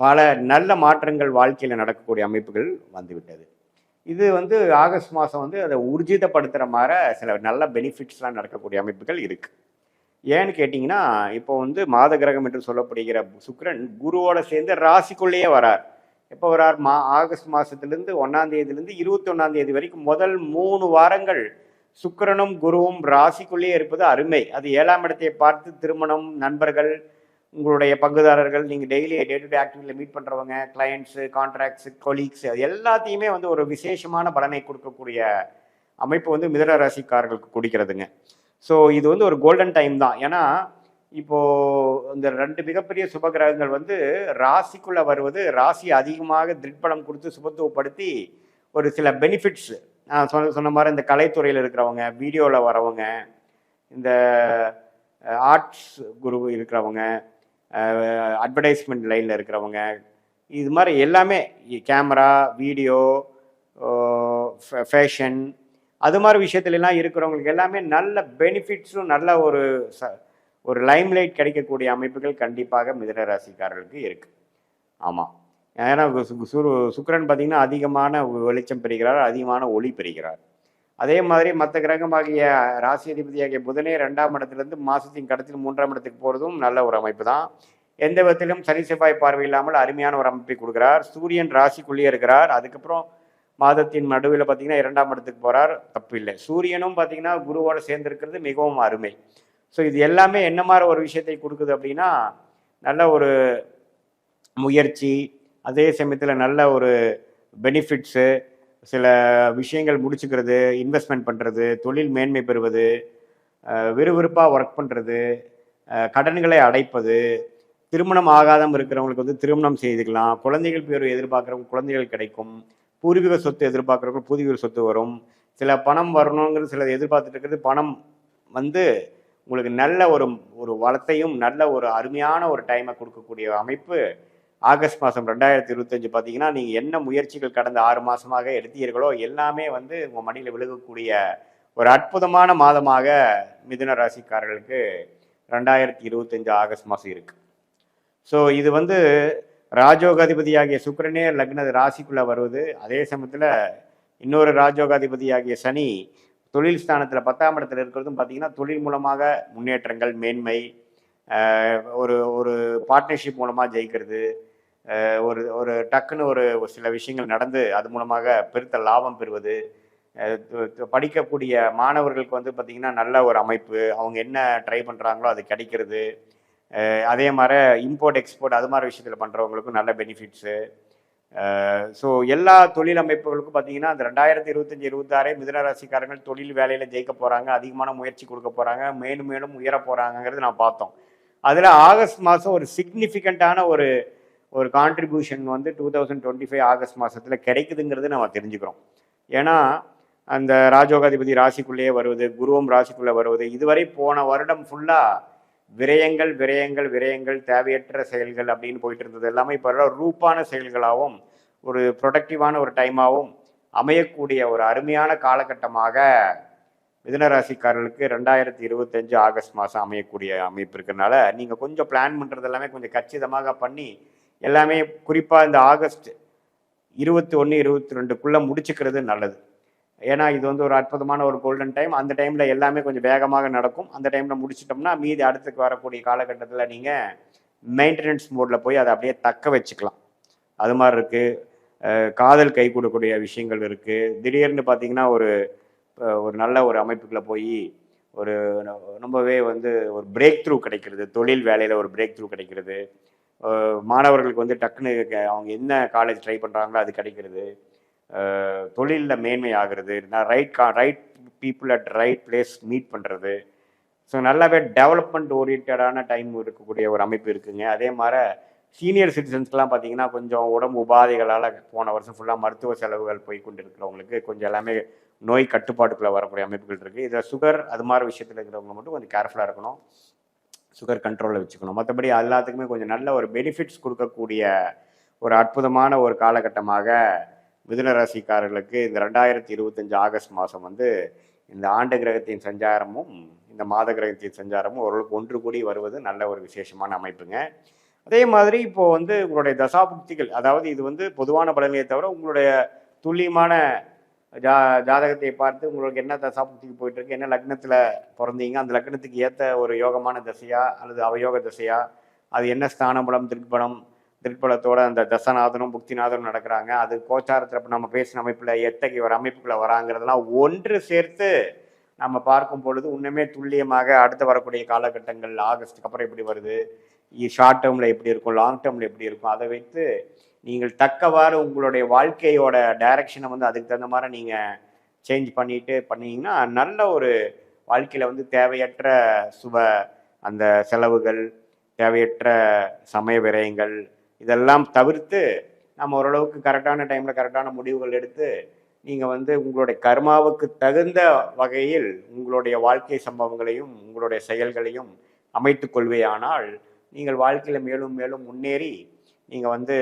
பல நல்ல மாற்றங்கள் வாழ்க்கையில் நடக்கக்கூடிய அமைப்புகள் வந்துவிட்டது. இது வந்து ஆகஸ்ட் மாதம் வந்து அதை ஊர்ஜிதப்படுத்துகிற மாதிரி சில நல்ல பெனிஃபிட்ஸ்லாம் நடக்கக்கூடிய அமைப்புகள் இருக்குது. ஏன்னு கேட்டிங்கன்னா, இப்போ வந்து மாத கிரகம் என்று சொல்லப்படுகிற சுக்கிரன் குருவோட சேர்ந்து ராசிக்குள்ளேயே வரார். எப்போ வரார்? ஆகஸ்ட் மாதத்துலேருந்து 1ஆம் தேதியிலேருந்து 21ஆம் தேதி வரைக்கும் முதல் 3 வாரங்கள் சுக்கிரனும் குருவும் ராசிக்குள்ளேயே இருப்பது அருமை. அது 7ஆம் இடத்தை பார்த்து திருமணம், நண்பர்கள், உங்களுடைய பங்குதாரர்கள், நீங்கள் டெய்லி டே டு டே ஆக்டிவிட்டியில் மீட் பண்ணுறவங்க, கிளையண்ட்ஸு, கான்ட்ராக்ட்ஸு, கொலீக்ஸு, அது எல்லாத்தையுமே வந்து ஒரு விசேஷமான பலனை கொடுக்கக்கூடிய அமைப்பு வந்து மிதுன ராசிக்காரர்களுக்கு கொடுக்கிறதுங்க. ஸோ இது வந்து ஒரு கோல்டன் டைம் தான். ஏன்னா இப்போது இந்த 2 மிகப்பெரிய சுபகிரகங்கள் வந்து ராசிக்குள்ளே வருவது, ராசி அதிகமாக திருப்பலம் கொடுத்து சுபத்துவப்படுத்தி ஒரு சில பெனிஃபிட்ஸ், நான் சொன்ன மாதிரி இந்த கலைத்துறையில் இருக்கிறவங்க, வீடியோவில் வரவங்க, இந்த ஆர்ட்ஸ் குரு இருக்கிறவங்க, அட்வர்டைஸ்மெண்ட் லைனில் இருக்கிறவங்க, இது மாதிரி எல்லாமே கேமரா, வீடியோ, ஃபேஷன், அது மாதிரி விஷயத்துலலாம் இருக்கிறவங்களுக்கு எல்லாமே நல்ல பெனிஃபிட்ஸும் நல்ல ஒரு லைம்லைட் கிடைக்கக்கூடிய அமைப்புகள் கண்டிப்பாக மிதுன ராசிக்காரர்களுக்கு இருக்குது. ஆமாம், ஏன்னா சுக்கிரன் பார்த்திங்கன்னா அதிகமான வெளிச்சம் பெறுகிறார், அதிகமான ஒளி பெறுகிறார். அதே மாதிரி மற்ற கிரகமாகிய ராசி அதிபதியாகிய புதனே 2ஆம் இடத்துலேருந்து மாதத்தின் கடத்தில் 3ஆம் இடத்துக்கு போகிறதும் நல்ல ஒரு அமைப்பு தான். எந்த விதத்திலும் சனி செவ்வாய் பார்வை இல்லாமல் அருமையான ஒரு அமைப்பை கொடுக்குறார். சூரியன் ராசிக்குள்ளேயே இருக்கிறார். அதுக்கப்புறம் மாதத்தின் நடுவில் பார்த்திங்கன்னா 2ஆம் இடத்துக்கு போகிறார், தப்பு இல்லை. சூரியனும் பார்த்திங்கன்னா குருவோடு சேர்ந்துருக்கிறது மிகவும் அருமை. ஸோ இது எல்லாமே என்ன மாதிரி ஒரு விஷயத்தை கொடுக்குது அப்படின்னா, நல்ல ஒரு முயற்சி, அதே சமயத்தில் நல்ல ஒரு பெனிஃபிட்ஸு, சில விஷயங்கள் முடிச்சுக்கிறது, இன்வெஸ்ட்மெண்ட் பண்ணுறது, தொழில் மேன்மை பெறுவது, விறுவிறுப்பாக ஒர்க் பண்ணுறது, கடன்களை அடைப்பது, திருமணம் ஆகாதம் இருக்கிறவங்களுக்கு வந்து திருமணம் செய்துக்கலாம், குழந்தைகள் பேர் எதிர்பார்க்குறவங்க குழந்தைகள் கிடைக்கும், பூர்வீக சொத்து எதிர்பார்க்குறவங்க பூர்வீக சொத்து வரும், சில பணம் வரணுங்கிறது சில எதிர்பார்த்துட்டு இருக்கிறது பணம் வந்து உங்களுக்கு நல்ல ஒரு வளத்தையும் நல்ல ஒரு அருமையான ஒரு டைமை கொடுக்கக்கூடிய அமைப்பு ஆகஸ்ட் மாதம் 2025 பார்த்தீங்கன்னா, நீங்கள் என்ன முயற்சிகள் கடந்த 6 மாதமாக எடுத்தீர்களோ எல்லாமே வந்து உங்கள் மடியில் விழுகக்கூடிய ஒரு அற்புதமான மாதமாக மிதுன ராசிக்காரர்களுக்கு 2025 ஆகஸ்ட் மாதம் இருக்குது. ஸோ இது வந்து ராஜயோகாதிபதியாகிய சுக்கிரனே லக்ன ராசிக்குள்ளே வருவது, அதே சமயத்தில் இன்னொரு ராஜயோகாதிபதியாகிய சனி தொழில் ஸ்தானத்தில் 10ஆம் இடத்துல இருக்கிறதும் பார்த்திங்கன்னா, தொழில் மூலமாக முன்னேற்றங்கள், மேன்மை, ஒரு பார்ட்னர்ஷிப் மூலமாக ஜெயிக்கிறது, ஒரு டக்குன்னு ஒரு சில விஷயங்கள் நடந்து அது மூலமாக பெருத்த லாபம் பெறுவது, படிக்கக்கூடிய மாணவர்களுக்கு வந்து பார்த்திங்கன்னா நல்ல ஒரு அமைப்பு, அவங்க என்ன ட்ரை பண்ணுறாங்களோ அது கிடைக்கிறது. அதே மாதிரி இம்போர்ட் எக்ஸ்போர்ட் அது மாதிரி விஷயத்தில் பண்ணுறவங்களுக்கும் நல்ல பெனிஃபிட்ஸு. ஸோ எல்லா தொழில் அமைப்புகளுக்கும் பார்த்தீங்கன்னா அந்த 2025-26 மிதுன ராசிக்காரங்கள் தொழில் வேலையில் ஜெயிக்க போகிறாங்க, அதிகமான முயற்சி கொடுக்க போகிறாங்க, மேலும் மேலும் உயர போகிறாங்கிறது நான் பார்த்தோம். அதில் ஆகஸ்ட் மாதம் ஒரு சிக்னிஃபிகண்ட்டான ஒரு கான்ட்ரிபியூஷன் வந்து 2025 ஆகஸ்ட் மாதத்தில் கிடைக்குதுங்கிறது நம்ம தெரிஞ்சுக்கிறோம். ஏன்னா அந்த ராஜயோகாதிபதி ராசிக்குள்ளேயே வருவது, குருவும் ராசிக்குள்ளே வருவது, இதுவரை போன வருடம் ஃபுல்லாக விரயங்கள் விரயங்கள் விரயங்கள் தேவையற்ற செயல்கள் அப்படின்னு போயிட்டு இருந்தது எல்லாமே இப்போ ரூப்பான செயல்களாகவும் ஒரு ப்ரொடக்டிவான ஒரு டைமாகவும் அமையக்கூடிய ஒரு அருமையான காலகட்டமாக மிதுனராசிக்காரர்களுக்கு 2025 ஆகஸ்ட் மாதம் அமையக்கூடிய அமைப்பு இருக்கிறதுனால நீங்கள் கொஞ்சம் பிளான் பண்ணுறது எல்லாமே கொஞ்சம் கச்சிதமாக பண்ணி எல்லாமே குறிப்பாக இந்த ஆகஸ்ட் 21, 22க்குள்ளே முடிச்சுக்கிறது நல்லது. ஏன்னா இது வந்து ஒரு அற்புதமான ஒரு கோல்டன் டைம். அந்த டைமில் எல்லாமே கொஞ்சம் வேகமாக நடக்கும். அந்த டைமில் முடிச்சிட்டோம்னா மீதி அடுத்துக்கு வரக்கூடிய காலகட்டத்தில் நீங்கள் மெயின்டெனன்ஸ் மோடில் போய் அதை அப்படியே தக்க வச்சுக்கலாம். அது மாதிரி இருக்குது. காதல் கை கொடுக்கக்கூடிய விஷயங்கள் இருக்குது. திடீர்னு பார்த்தீங்கன்னா ஒரு நல்ல ஒரு அமைப்புக்குள்ளே போய் ஒரு ரொம்பவே வந்து ஒரு பிரேக் த்ரூ கிடைக்கிறது. தொழில் வேலையில் ஒரு பிரேக் த்ரூ கிடைக்கிறது. மாணவர்களுக்கு வந்து டக்குன்னு அவங்க என்ன காலேஜ் ட்ரை பண்ணுறாங்களோ அது கிடைக்கிறது. தொழிலில் மேன்மை ஆகிறது. நான் right people at right place meet பண்ணுறது. ஸோ நல்லாவே டெவலப்மெண்ட் ஓரியன்டான டைம் இருக்கக்கூடிய ஒரு அமைப்பு இருக்குங்க. அதே மாதிரி சீனியர் சிட்டிசன்ஸ்க்கெலாம் பார்த்தீங்கன்னா கொஞ்சம் உடம்பு உபாதைகளால் போன வருஷம் ஃபுல்லாக மருத்துவ செலவுகள் போய் கொண்டு இருக்கிறவங்களுக்கு கொஞ்சம் எல்லாமே நோய் கட்டுப்பாட்டுக்குள்ளே வரக்கூடிய அமைப்புகள் இருக்குது. இதில் சுகர் அது மாதிரி விஷயத்தில் இருக்கிறவங்க மட்டும் கொஞ்சம் கேர்ஃபுல்லாக இருக்கணும். சுகர் கண்ட்ரோலில் வச்சுக்கணும். மற்றபடி எல்லாத்துக்குமே கொஞ்சம் நல்ல ஒரு பெனிஃபிட்ஸ் கொடுக்கக்கூடிய ஒரு அற்புதமான ஒரு காலகட்டமாக மிதுன ராசிக்காரர்களுக்கு இந்த 2025 ஆகஸ்ட் மாதம் வந்து இந்த ஆண்டு கிரகத்தின் சஞ்சாரமும் இந்த மாத கிரகத்தின் சஞ்சாரமும் ஓரளவுக்கு ஒன்று கூடி வருவது நல்ல ஒரு விசேஷமான அமைப்புங்க. அதே மாதிரி இப்போது வந்து உங்களுடைய தசாபுக்திகள், அதாவது இது வந்து பொதுவான பலனையை தவிர உங்களுடைய துல்லியமான ஜாதகத்தை பார்த்து உங்களுக்கு என்ன தசாபுக்திக்கு போயிட்டுருக்கு, என்ன லக்னத்தில் பிறந்தீங்க, அந்த லக்னத்துக்கு ஏற்ற ஒரு யோகமான தசையா அல்லது அவயோக தசையா, அது என்ன ஸ்தானபலம் திருப்பலத்தோட அந்த தசநாதனும் புக்திநாதனும் நடக்கிறாங்க, அது கோச்சாரத்தில் இப்போ நம்ம பேசின அமைப்பில் எத்தகைய ஒரு அமைப்புக்குள்ளே வராங்கிறதெல்லாம் ஒன்று சேர்த்து நம்ம பார்க்கும் பொழுது இன்னுமே துல்லியமாக அடுத்து வரக்கூடிய காலகட்டங்கள் ஆகஸ்ட்டுக்கு அப்புறம் எப்படி வருது, ஷார்ட் டேர்மில் எப்படி இருக்கும், லாங் டேர்மில் எப்படி இருக்கும், அதை வைத்து நீங்கள் தக்கவாறு உங்களுடைய வாழ்க்கையோட டைரக்ஷனை வந்து அதுக்கு தகுந்த மாதிரி நீங்கள் சேஞ்ச் பண்ணீங்கன்னா நல்ல ஒரு வாழ்க்கையில் வந்து தேவையற்ற அந்த செலவுகள், தேவையற்ற சமய விரயங்கள் இதெல்லாம் தவிர்த்து நம்ம ஓரளவுக்கு கரெக்டான டைமில் கரெக்டான முடிவுகள் எடுத்து நீங்கள் வந்து உங்களுடைய கர்மாவுக்கு தகுந்த வகையில் உங்களுடைய வாழ்க்கை சம்பவங்களையும் உங்களுடைய செயல்களையும் அமைத்து கொள்வேயானால் நீங்கள் வாழ்க்கையில் மேலும் மேலும் முன்னேறி நீங்கள் வந்து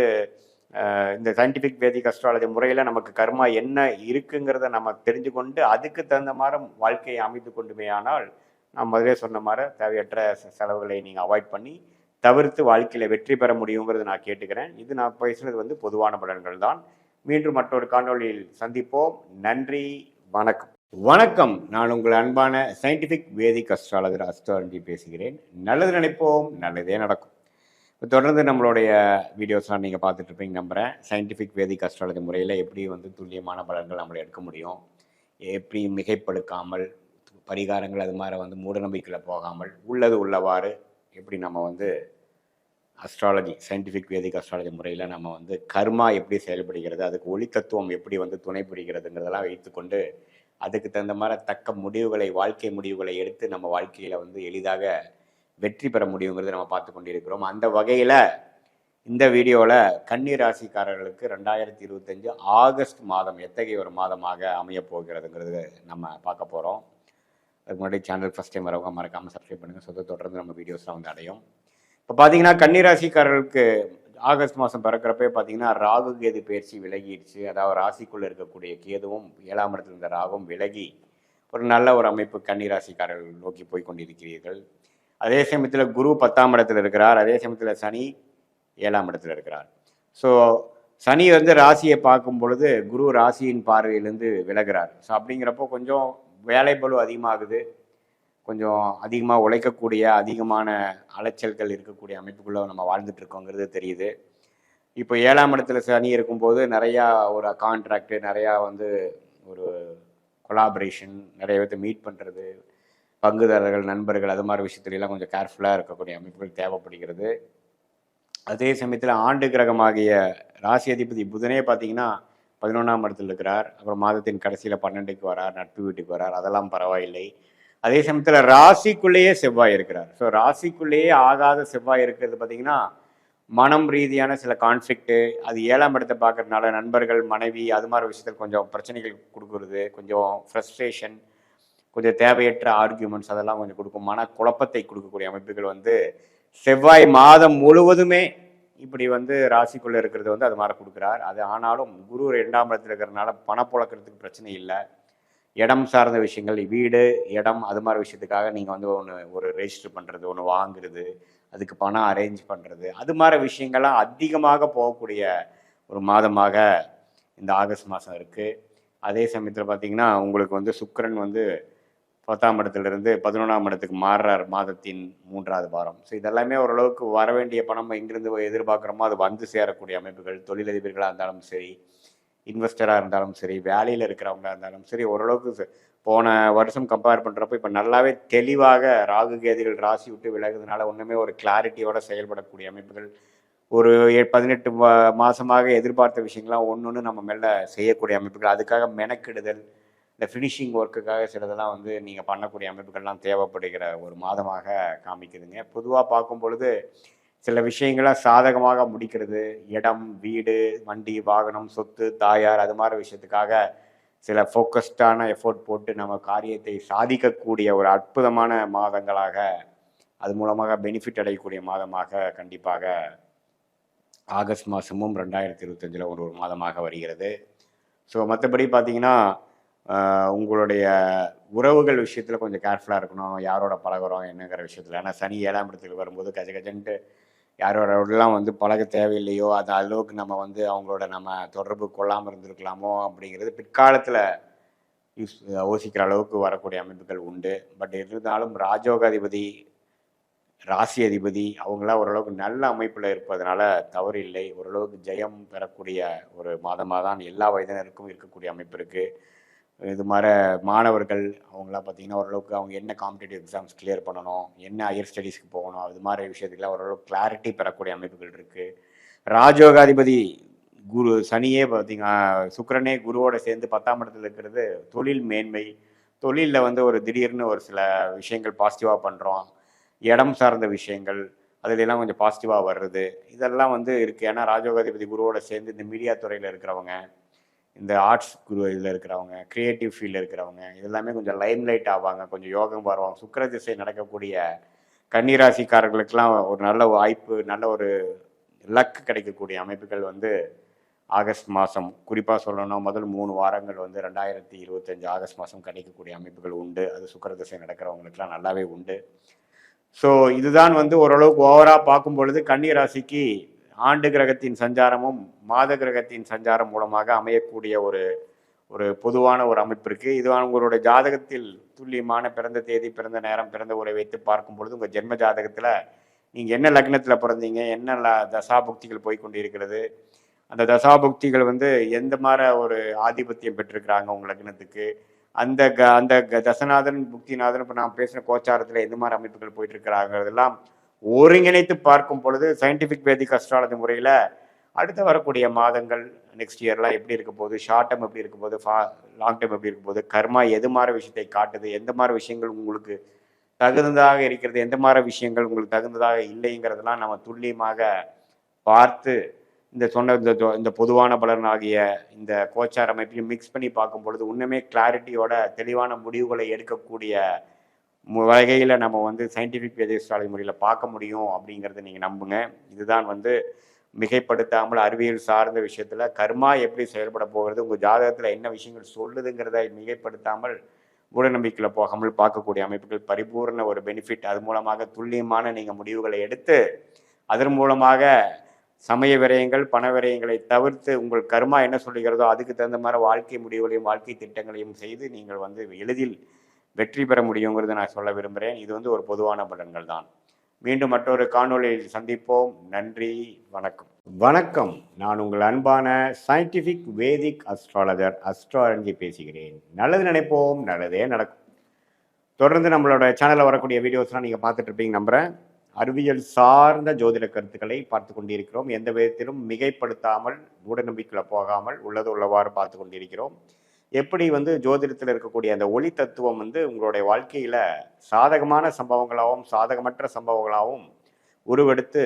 இந்த சயின்டிஃபிக் வேதிக் அஸ்ட்ராலஜி முறையில் நமக்கு கர்மா என்ன இருக்குங்கிறத நம்ம தெரிஞ்சு கொண்டு அதுக்கு தகுந்த மாதிரி வாழ்க்கையை அமைத்து கொண்டுமேயானால் நான் முதலே சொன்ன மாதிரி தேவையற்ற செலவுகளை நீங்கள் அவாய்ட் பண்ணி தவிர்த்து வாழ்க்கையில் வெற்றி பெற முடியுங்கிறது நான் கேட்டுக்கிறேன். இது நான் பேசுனது வந்து பொதுவான பலன்கள் தான். மீண்டும் மற்றொரு காணொலியில் சந்திப்போம். நன்றி, வணக்கம். வணக்கம். நான் உங்கள் அன்பான சயின்டிஃபிக் வேதிக் அஸ்ட்ராலஜர் அஸ்ட்ராலஜி பேசுகிறேன். நல்லது நினைப்போம், நல்லதே நடக்கும். இப்போ தொடர்ந்து நம்மளுடைய வீடியோஸ்லாம் நீங்கள் பார்த்துட்ருப்பீங்க நம்புகிறேன். சயின்டிஃபிக் வேதிக் அஸ்ட்ராலஜி முறையில் எப்படி வந்து துல்லியமான பலன்கள் நம்மளை எடுக்க முடியும், எப்படி மிகைப்படுக்காமல் பரிகாரங்கள் அது மாதிரி வந்து மூடநம்பிக்கையில் போகாமல் உள்ளது உள்ளவாறு எப்படி நம்ம வந்து அஸ்ட்ராலஜி சயின்டிஃபிக் வேதிக் அஸ்ட்ராலஜி முறையில் நம்ம வந்து கர்மா எப்படி செயல்படுகிறது, அதுக்கு ஒளி தத்துவம் எப்படி வந்து துணை புரிகிறதுங்கிறதெல்லாம் வைத்துக்கொண்டு அதுக்கு தகுந்த மாதிரி தக்க முடிவுகளை, வாழ்க்கை முடிவுகளை எடுத்து நம்ம வாழ்க்கையில் வந்து எளிதாக வெற்றி பெற முடியுங்கிறத நம்ம பார்த்து கொண்டிருக்கிறோம். அந்த வகையில் இந்த வீடியோவில் கன்னி ராசிக்காரர்களுக்கு 2025 ஆகஸ்ட் மாதம் எத்தகைய ஒரு மாதமாக அமையப் போகிறதுங்கிறது நம்ம பார்க்க போகிறோம். அதுக்கு முன்னாடி சேனல் ஃபஸ்ட் டைம் வரவங்க மறக்காமல் சப்ஸ்கிரைப் பண்ணுங்கள். தொடர்ந்து நம்ம வீடியோஸ்லாம் வந்து அடையும். இப்போ பார்த்தீங்கன்னா கன்னி ராசிக்காரர்களுக்கு ஆகஸ்ட் மாதம் பிறக்கிறப்பே பார்த்தீங்கன்னா ராகு கேது பயிற்சி விலகிடுச்சு. அதாவது ராசிக்குள்ளே இருக்கக்கூடிய கேதுவும் 7ஆம் இடத்துல இருந்த ராகும் விலகி ஒரு நல்ல ஒரு அமைப்பு கன்னி ராசிக்காரர்கள் நோக்கி போய் கொண்டிருக்கிறீர்கள். அதே சமயத்தில் குரு 10ஆம் இடத்துல இருக்கிறார். அதே சமயத்தில் சனி 7ஆம் இடத்துல இருக்கிறார். ஸோ சனி வந்து ராசியை பார்க்கும் பொழுது குரு ராசியின் பார்வையிலேருந்து விலகிறார். ஸோ அப்படிங்கிறப்போ கொஞ்சம் வேலைப்பளு அதிகமாகுது. கொஞ்சம் அதிகமாக உழைக்கக்கூடிய அதிகமான அலைச்சல்கள் இருக்கக்கூடிய அமைப்புக்குள்ளே நம்ம வாழ்ந்துட்டு இருக்கோங்கிறது தெரியுது. இப்போ 7ஆம் இடத்துல சனி இருக்கும்போது நிறையா ஒரு கான்ட்ராக்டு, நிறையா வந்து ஒரு கொலாபரேஷன், நிறைய பேர்த்த மீட் பண்ணுறது, பங்குதாரர்கள், நண்பர்கள், அது மாதிரி விஷயத்துலாம் கொஞ்சம் கேர்ஃபுல்லாக இருக்கக்கூடிய அமைப்புகள் தேவைப்படுகிறது. அதே சமயத்தில் ஆண்டு கிரகமாகிய ராசி அதிபதி புதனே பார்த்தீங்கன்னா 11ஆம் இடத்துல இருக்கிறார். அப்புறம் மாதத்தின் கடைசியில் 12க்கு வரார், நட்பு வீட்டுக்கு வரார், அதெல்லாம் பரவாயில்லை. அதே சமயத்தில் ராசிக்குள்ளேயே செவ்வாய் இருக்கிறார். ஸோ ராசிக்குள்ளேயே ஆகாத செவ்வாய் இருக்கிறது பார்த்தீங்கன்னா மனம் ரீதியான சில கான்ஃப்ளிக்ட்டு, அது 7ஆம் இடத்தை பார்க்கறதுனால நண்பர்கள், மனைவி, அது மாதிரி விஷயத்தில் கொஞ்சம் பிரச்சனைகள் கொடுக்குறது, கொஞ்சம் ஃப்ரஸ்ட்ரேஷன், கொஞ்சம் தேவையற்ற ஆர்கியூமெண்ட்ஸ் அதெல்லாம் கொஞ்சம் கொடுக்கும். மன குழப்பத்தை கொடுக்கக்கூடிய அமைப்புகள் வந்து செவ்வாய் மாதம் முழுவதுமே இப்படி வந்து ராசிக்குள்ளே இருக்கிறது வந்து அது மாதிரி கொடுக்குறார். அது ஆனாலும் குரு 2ஆம் இடத்துல இருக்கிறதுனால பணப்புழக்கிறதுக்கு பிரச்சனை இல்லை. இடம் சார்ந்த விஷயங்கள், வீடு, இடம், அது மாதிரி விஷயத்துக்காக நீங்கள் வந்து ஒரு ரெஜிஸ்டர் பண்ணுறது, ஒன்று வாங்குறது, அதுக்கு பணம் அரேஞ்ச் பண்ணுறது, அது மாதிரி விஷயங்கள்லாம் அதிகமாக போகக்கூடிய ஒரு மாதமாக இந்த ஆகஸ்ட் மாதம் இருக்குது. அதே சமயத்தில் பார்த்தீங்கன்னா உங்களுக்கு வந்து சுக்கிரன் வந்து 10ஆம் இடத்துலேருந்து 11ஆம் இடத்துக்கு மாறுறார் மாதத்தின் 3வது வாரம். ஸோ இதெல்லாமே ஓரளவுக்கு வர வேண்டிய பணம் எங்கிருந்து எதிர்பார்க்குறோமோ அது வந்து சேரக்கூடிய அமைப்புகள். தொழிலதிபர்களாக இருந்தாலும் சரி, இன்வெஸ்டராக இருந்தாலும் சரி, வேலையில் இருக்கிறவங்களா இருந்தாலும் சரி, ஓரளவுக்கு போன வருஷம் கம்பேர் பண்ணுறப்போ இப்போ நல்லாவே தெளிவாக ராகு கேதுகள் ராசி விட்டு விலகுறதுனால ஒன்றுமே ஒரு கிளாரிட்டியோட செயல்படக்கூடிய அமைப்புகள். ஒரு 18 மாதமாக எதிர்பார்த்த விஷயங்கள்லாம் ஒன்று ஒன்று நம்ம மேலே செய்யக்கூடிய அமைப்புகள். அதுக்காக மெனக்கிடுதல், இந்த ஃபினிஷிங் ஒர்க்குக்காக சிலதெல்லாம் வந்து நீங்கள் பண்ணக்கூடிய அமைப்புகள்லாம் தேவைப்படுகிற ஒரு மாதமாக காமிக்குதுங்க. பொதுவாக பார்க்கும் பொழுது சில விஷயங்களை சாதகமாக முடிக்கிறது, இடம், வீடு, வண்டி, வாகனம், சொத்து, தாயார், அது மாதிரி விஷயத்துக்காக சில ஃபோக்கஸ்டான எஃபோர்ட் போட்டு நம்ம காரியத்தை சாதிக்கக்கூடிய ஒரு அற்புதமான மாதங்களாக, அது மூலமாக பெனிஃபிட் அடையக்கூடிய மாதமாக கண்டிப்பாக ஆகஸ்ட் மாதமும் 2025 ஒரு மாதமாக வருகிறது. ஸோ மற்றபடி பார்த்தீங்கன்னா உங்களுடைய உறவுகள் விஷயத்தில் கொஞ்சம் கேர்ஃபுல்லாக இருக்கணும். யாரோட பழகுறோம் என்னங்கிற விஷயத்தில். ஏன்னா சனி 7ஆம் இடத்துக்கு வரும்போது கஜ கஜன்ட்டு யாரோடலாம் வந்து பழக தேவையில்லையோ அது அளவுக்கு நம்ம வந்து அவங்களோட நம்ம தொடர்பு கொள்ளாமல் இருந்திருக்கலாமோ அப்படிங்கிறது பிற்காலத்தில் யோசிக்கிற அளவுக்கு வரக்கூடிய அமைப்புகள் உண்டு. பட் இருந்தாலும் ராஜோகாதிபதி, ராசி அதிபதி அவங்களாம் ஓரளவுக்கு நல்ல அமைப்பில் இருப்பதனால தவறு இல்லை. ஓரளவுக்கு ஜெயம் பெறக்கூடிய ஒரு மாதமாக தான் எல்லா வயதினருக்கும் இருக்கக்கூடிய அமைப்பு இருக்குது. இது மாதிரி மாணவர்கள் அவங்களாம் பார்த்தீங்கன்னா ஓரளவுக்கு அவங்க என்ன காம்படிட்டிவ் எக்ஸாம்ஸ் கிளியர் பண்ணணும், என்ன ஹையர் ஸ்டடீஸ்க்கு போகணும், அது மாதிரி விஷயத்துக்குலாம் ஓரளவுக்கு கிளாரிட்டி பெறக்கூடிய அமைப்புகள் இருக்குது. ராஜயோகாதிபதி குரு சனியே பார்த்தீங்கன்னா சுக்கிரனே குருவோட சேர்ந்து 10ஆம் இடத்துல இருக்கிறது தொழில் மேன்மை. தொழிலில் வந்து ஒரு திடீர்னு ஒரு சில விஷயங்கள் பாசிட்டிவாக பண்ணுறோம், இடம் சார்ந்த விஷயங்கள் அதுலெல்லாம் கொஞ்சம் பாசிட்டிவாக வர்றது இதெல்லாம் வந்து இருக்குது. ஏன்னா ராஜயோகாதிபதி குருவோட சேர்ந்து இந்த மீடியா துறையில் இருக்கிறவங்க, இந்த ஆர்ட்ஸ் குரு இதில் இருக்கிறவங்க, க்ரியேட்டிவ் ஃபீல்டில் இருக்கிறவங்க இதெல்லாமே கொஞ்சம் லைம்லைட் ஆவாங்க, கொஞ்சம் யோகம் வருவாங்க. சுக்கிர திசை நடக்கக்கூடிய கன்னிராசிக்காரர்களுக்கெல்லாம் ஒரு நல்ல வாய்ப்பு, நல்ல ஒரு லக் கிடைக்கக்கூடிய அமைப்புகள் வந்து ஆகஸ்ட் மாதம் குறிப்பாக சொல்லணும்னா முதல் 3 வாரங்கள் வந்து 2025 ஆகஸ்ட் மாதம் கிடைக்கக்கூடிய அமைப்புகள் உண்டு. அது சுக்கிர திசை நடக்கிறவங்களுக்குலாம் நல்லாவே உண்டு. ஸோ இதுதான் வந்து ஓரளவுக்கு ஓவராக பார்க்கும் பொழுது கன்னி ராசிக்கு ஆண்டு கிரகத்தின் சஞ்சாரமும் மாத கிரகத்தின் சஞ்சாரம் மூலமாக அமையக்கூடிய ஒரு ஒரு பொதுவான ஒரு அமைப்பு இருக்குது. இது உங்களுடைய ஜாதகத்தில் துல்லியமான பிறந்த தேதி, பிறந்த நேரம், பிறந்த உரை வைத்து பார்க்கும் பொழுது உங்கள் ஜென்ம ஜாதகத்தில் நீங்கள் என்ன லக்னத்தில் பிறந்தீங்க, என்ன தசாபுக்திகள் போய்கொண்டு இருக்கிறது, அந்த தசாபுக்திகள் வந்து எந்த மாதிரி ஒரு ஆதிபத்தியம் பெற்றிருக்கிறாங்க உங்கள் லக்னத்துக்கு, அந்த தசநாதன் புக்திநாதன் இப்போ நான் பேசுகிற கோச்சாரத்தில் எந்த மாதிரி அமைப்புகள் போயிட்டு இருக்கிறாங்கிறதெல்லாம் ஒருங்கிணைத்து பார்க்கும் பொழுது சயின்டிஃபிக் வேதிக் அஸ்ட்ராலஜி முறையில் அடுத்து வரக்கூடிய மாதங்கள் நெக்ஸ்ட் இயர்லாம் எப்படி இருக்க போகுது, ஷார்ட் டேர்ம் எப்படி இருக்க போகுது, லாங் டேர்ம் எப்படி இருக்க போகுது, கர்மா எது மாதிரி விஷயத்தை காட்டுது, எந்த மாதிரி விஷயங்கள் உங்களுக்கு தகுந்ததாக இருக்கிறது, எந்த மாதிரி விஷயங்கள் உங்களுக்கு தகுந்ததாக இல்லைங்கிறதெல்லாம் நம்ம துல்லியமாக பார்த்து இந்த சொன்ன இந்த பொதுவான பலன் ஆகிய இந்த கோச்சார் அமைப்பையும் மிக்ஸ் பண்ணி பார்க்கும் பொழுது இன்னுமே கிளாரிட்டியோட தெளிவான முடிவுகளை எடுக்கக்கூடிய வகையில் நம்ம வந்து சயின்டிஃபிக் வேதிக் முறையில் பார்க்க முடியும் அப்படிங்கிறத நீங்கள் நம்புங்க. இதுதான் வந்து மிகைப்படுத்தாமல் அறிவியல் சார்ந்த விஷயத்தில் கர்மா எப்படி செயல்பட போகிறது, உங்கள் ஜாதகத்தில் என்ன விஷயங்கள் சொல்லுதுங்கிறத மிகைப்படுத்தாமல் மூடநம்பிக்கையில் போகாமல் பார்க்கக்கூடிய அமைப்புகள் பரிபூர்ண ஒரு பெனிஃபிட். அது மூலமாக துல்லியமான நீங்கள் முடிவுகளை எடுத்து அதன் மூலமாக சமய விரயங்கள், பண விரயங்களை தவிர்த்து உங்கள் கர்மா என்ன சொல்லுகிறதோ அதுக்கு தகுந்த மாதிரி வாழ்க்கை முடிவுகளையும் வாழ்க்கை திட்டங்களையும் செய்து நீங்கள் வந்து எளிதில் வெற்றி பெற முடியுங்கிறத நான் சொல்ல விரும்புகிறேன். இது வந்து ஒரு பொதுவான பலன்கள் தான். மீண்டும் மற்றொரு காணொளியில் சந்திப்போம். நன்றி, வணக்கம். வணக்கம், நான் உங்கள் அன்பான சயின்டிஃபிக் வேதிக் அஸ்ட்ராலஜர் அஸ்ட்ராலஜி பேசுகிறேன். நல்லது நினைப்போம், நல்லதே நடக்கும். தொடர்ந்து நம்மளோட சேனலில் வரக்கூடிய வீடியோஸ்லாம் நீங்கள் பார்த்துட்டு இருப்பீங்க நம்புகிறேன். அறிவியல் சார்ந்த ஜோதிட கருத்துக்களை பார்த்து கொண்டிருக்கிறோம். எந்த விதத்திலும் மிகைப்படுத்தாமல் மூடநம்பிக்கையில் போகாமல் உள்ளது உள்ளவாறு பார்த்து கொண்டிருக்கிறோம். எப்படி வந்து ஜோதிடத்தில் இருக்கக்கூடிய அந்த ஒளி தத்துவம் வந்து உங்களுடைய வாழ்க்கையில் சாதகமான சம்பவங்களாகவும் சாதகமற்ற சம்பவங்களாகவும் உருவெடுத்து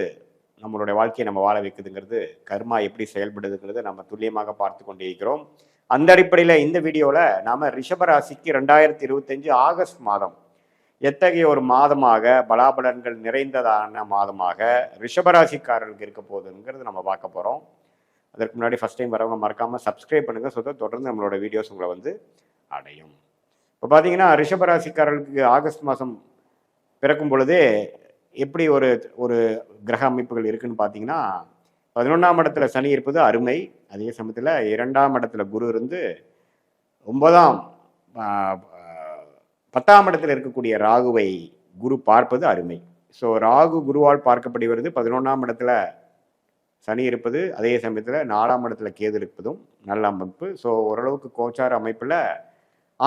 நம்மளுடைய வாழ்க்கையை நம்ம வாழ வைக்குதுங்கிறது, கர்மா எப்படி செயல்படுதுங்கிறது நம்ம துல்லியமாக பார்த்து கொண்டிருக்கிறோம். அந்த அடிப்படையில் இந்த வீடியோவில் நாம் ரிஷபராசிக்கு 2025 ஆகஸ்ட் மாதம் எத்தகைய ஒரு மாதமாக பலாபலன்கள் நிறைந்ததான மாதமாக ரிஷபராசிக்காரர்களுக்கு இருக்க போகுதுங்கிறது நம்ம பார்க்க போகிறோம். அதற்கு முன்னாடி ஃபஸ்ட் டைம் வரவங்க மறக்காமல் சப்ஸ்கிரைப் பண்ணுங்கள். ஸோ தொடர்ந்து நம்மளோட வீடியோஸ் உங்களை வந்து அடையும். இப்போ பார்த்தீங்கன்னா ரிஷபராசிக்காரர்களுக்கு ஆகஸ்ட் மாதம் பிறக்கும் பொழுதே எப்படி ஒரு ஒரு கிரக அமைப்புகள் இருக்குன்னு பார்த்தீங்கன்னா, 11ஆம் இடத்துல சனி இருப்பது அருமை. அதே சமயத்தில் 2ஆம் இடத்துல குரு இருந்து 9ஆம் 10ஆம் இடத்துல இருக்கக்கூடிய ராகுவை குரு பார்ப்பது அருமை. ஸோ ராகு குருவால் பார்க்கப்படுகிறது. 11ஆம் இடத்துல சனி இருப்பது, அதே சமயத்தில் 4ஆம் இடத்துல கேது இருப்பதும் நல்ல அமைப்பு. ஸோ ஓரளவுக்கு கோச்சார அமைப்பில்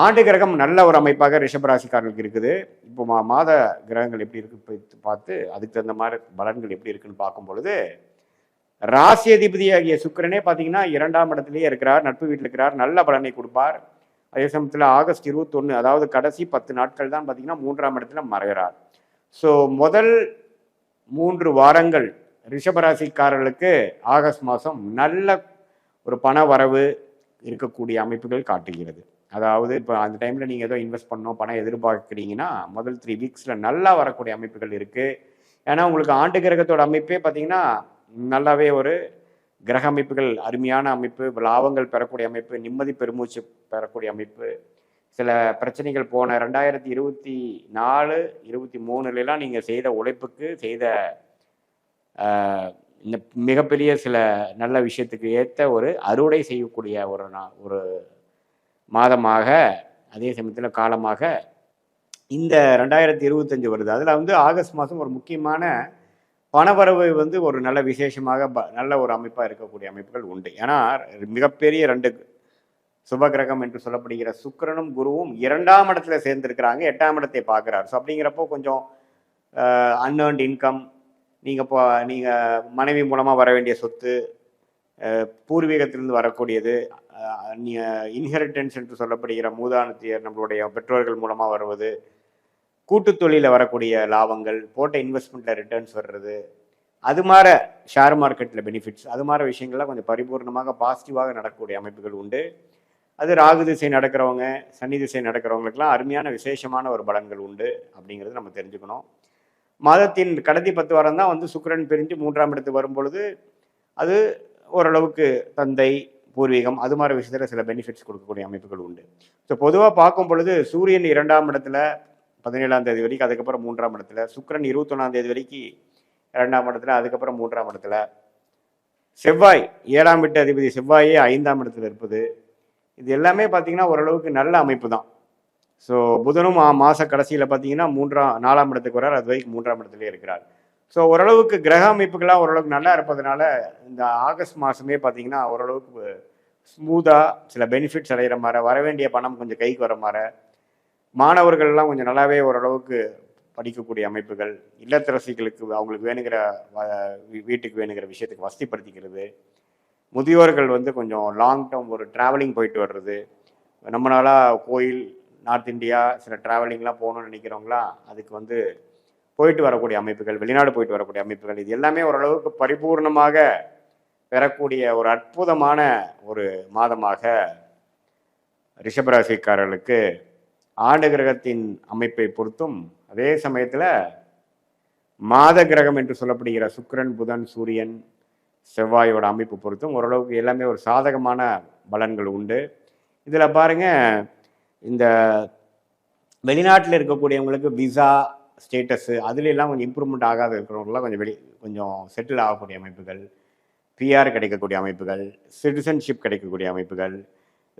ஆண்டு கிரகம் நல்ல ஒரு அமைப்பாக ரிஷபராசிக்காரர்களுக்கு இருக்குது. இப்போ மாத கிரகங்கள் எப்படி இருக்கு பார்த்து அதுக்கு தகுந்த மாதிரி பலன்கள் எப்படி இருக்குன்னு பார்க்கும் பொழுது, ராசி அதிபதியாகிய சுக்கிரனே பார்த்தீங்கன்னா 2ஆம் இடத்துலயே இருக்கிறார், நட்பு வீட்டில் இருக்கிறார், நல்ல பலனை கொடுப்பார். அதே சமயத்தில் ஆகஸ்ட் 21, அதாவது கடைசி 10 நாட்கள் தான் பார்த்தீங்கன்னா 3ஆம் இடத்துல மறைகிறார். ஸோ முதல் 3 வாரங்கள் ரிஷபராசிக்காரர்களுக்கு ஆகஸ்ட் மாதம் நல்ல ஒரு பண வரவு இருக்கக்கூடிய அமைப்புகள் காட்டுகிறது. அதாவது இப்போ அந்த டைமில் நீங்கள் ஏதோ இன்வெஸ்ட் பண்ணணும், பணம் எதிர்பார்க்குறீங்கன்னா முதல் 3 வீக்ஸில் நல்லா வரக்கூடிய அமைப்புகள் இருக்குது. ஏன்னா உங்களுக்கு ஆண்டு கிரகத்தோட அமைப்பே பார்த்தீங்கன்னா நல்லாவே ஒரு கிரக அமைப்புகள் அருமையான அமைப்பு, லாபங்கள் பெறக்கூடிய அமைப்பு, நிம்மதி பெருமூச்சு பெறக்கூடிய அமைப்பு. சில பிரச்சனைகள் போன 2024, 23லாம் நீங்கள் செய்த உழைப்புக்கு செய்த இந்த மிகப்பெரிய சில நல்ல விஷயத்துக்கு ஏற்ற ஒரு அறுவடை செய்யக்கூடிய ஒரு மாதமாக, அதே சமயத்தில் காலமாக இந்த 2025 வருது. அதில் வந்து ஆகஸ்ட் மாதம் ஒரு முக்கியமான பணவரவு வந்து ஒரு நல்ல விசேஷமாக நல்ல ஒரு அமைப்பாக இருக்கக்கூடிய அமைப்புகள் உண்டு. ஏன்னா மிகப்பெரிய 2 சுபகிரகம் என்று சொல்லப்படுகிற சுக்கிரனும் குருவும் 2ஆம் இடத்துல சேர்ந்துருக்கிறாங்க, 8ஆம் இடத்தை பார்க்குறாரு. ஸோ அப்படிங்கிறப்போ கொஞ்சம் அன்ஏர்ன்ட் இன்கம், நீங்கள் மனைவி மூலமாக வர வேண்டிய சொத்து, பூர்வீகத்திலிருந்து வரக்கூடியது, இன்ஹெரிட்டன்ஸ் என்று சொல்லப்படுகிற மூதானத்தியர் நம்மளுடைய பெற்றோர்கள் மூலமாக வருவது, கூட்டு தொழிலில் வரக்கூடிய லாபங்கள், போட்ட இன்வெஸ்ட்மெண்ட்டில் ரிட்டர்ன்ஸ் வர்றது, அது மாதிரி ஷேர் மார்க்கெட்டில் பெனிஃபிட்ஸ், அது மாதிரி விஷயங்கள்லாம் கொஞ்சம் பரிபூர்ணமாக பாசிட்டிவாக நடக்கக்கூடிய அமைப்புகள் உண்டு. அது ராகு திசை நடக்கிறவங்க, சனி திசை நடக்கிறவங்களுக்கெல்லாம் அருமையான விசேஷமான ஒரு பலன்கள் உண்டு அப்படிங்கிறது நம்ம தெரிஞ்சுக்கணும். மாதத்தின் கடைசி 10 வாரம் தான் வந்து சுக்கிரன் பிரிஞ்சு 3ஆம் இடத்துக்கு வரும்பொழுது அது ஓரளவுக்கு தந்தை, பூர்வீகம், அது மாதிரி விஷயத்தில் சில பெனிஃபிட்ஸ் கொடுக்கக்கூடிய அமைப்புகள் உண்டு. ஸோ பொதுவாக பார்க்கும் பொழுது சூரியன் 2ஆம் இடத்துல 17ஆம் தேதி வரைக்கும், அதுக்கப்புறம் 3ஆம் இடத்துல, சுக்கிரன் 21ஆம் தேதி வரைக்கும் 2ஆம் இடத்துல, அதுக்கப்புறம் 3ஆம் இடத்துல, செவ்வாய் 7ஆம் வீட்டு அதிபதி செவ்வாயே 5ஆம் இடத்துல இருப்பது, இது எல்லாமே பார்த்தீங்கன்னா ஓரளவுக்கு நல்ல அமைப்பு தான். ஸோ புதனும் மாத கடைசியில் பார்த்தீங்கன்னா 4ஆம் இடத்துக்கு வரார், அது வரைக்கும் 3ஆம் இடத்துலேயே இருக்கிறார். ஸோ ஓரளவுக்கு கிரக அமைப்புகள்லாம் ஓரளவுக்கு நல்லா இருப்பதனால இந்த ஆகஸ்ட் மாதமே பார்த்தீங்கன்னா ஓரளவுக்கு ஸ்மூத்தாக சில பெனிஃபிட்ஸ் அடைகிற மாதிரி, வர வேண்டிய பணம் கொஞ்சம் கைக்கு வர மாதிரி, மாணவர்கள்லாம் கொஞ்சம் நல்லாவே ஓரளவுக்கு படிக்கக்கூடிய அமைப்புகள், இல்லத்தரசிகளுக்கு அவங்களுக்கு வேணுங்கிற வீட்டுக்கு வேணுங்கிற விஷயத்துக்கு வசதிப்படுத்திக்கிறது, முதியோர்கள் வந்து கொஞ்சம் லாங் டேர்ம் ஒரு ட்ராவலிங் போயிட்டு வர்றது, நம்மளால கோயில், நார்த் இந்தியா சில ட்ராவலிங்லாம் போகணும்னு நினைக்கிறவங்களாம் அதுக்கு வந்து போயிட்டு வரக்கூடிய அமைப்புகள், வெளிநாடு போயிட்டு வரக்கூடிய அமைப்புகள், இது எல்லாமே ஓரளவுக்கு பரிபூர்ணமாக பெறக்கூடிய ஒரு அற்புதமான ஒரு மாதமாக ரிஷபராசிக்காரர்களுக்கு ஆண்டு கிரகத்தின் அமைப்பை பொறுத்தும், அதே சமயத்தில் மாத கிரகம் என்று சொல்லப்படுகிற சுக்கிரன், புதன், சூரியன், செவ்வாயோட அமைப்பு பொறுத்தும் ஓரளவுக்கு எல்லாமே ஒரு சாதகமான பலன்கள் உண்டு. இதில் பாருங்கள், இந்த வெளிநாட்டில் இருக்கக்கூடியவங்களுக்கு விசா ஸ்டேட்டஸு அதுலெல்லாம் கொஞ்சம் இம்ப்ரூவ்மெண்ட் ஆகாத இருக்கிறவங்களாம் கொஞ்சம் செட்டில் ஆகக்கூடிய அமைப்புகள், பிஆர் கிடைக்கக்கூடிய அமைப்புகள், சிட்டிசன்ஷிப் கிடைக்கக்கூடிய அமைப்புகள்,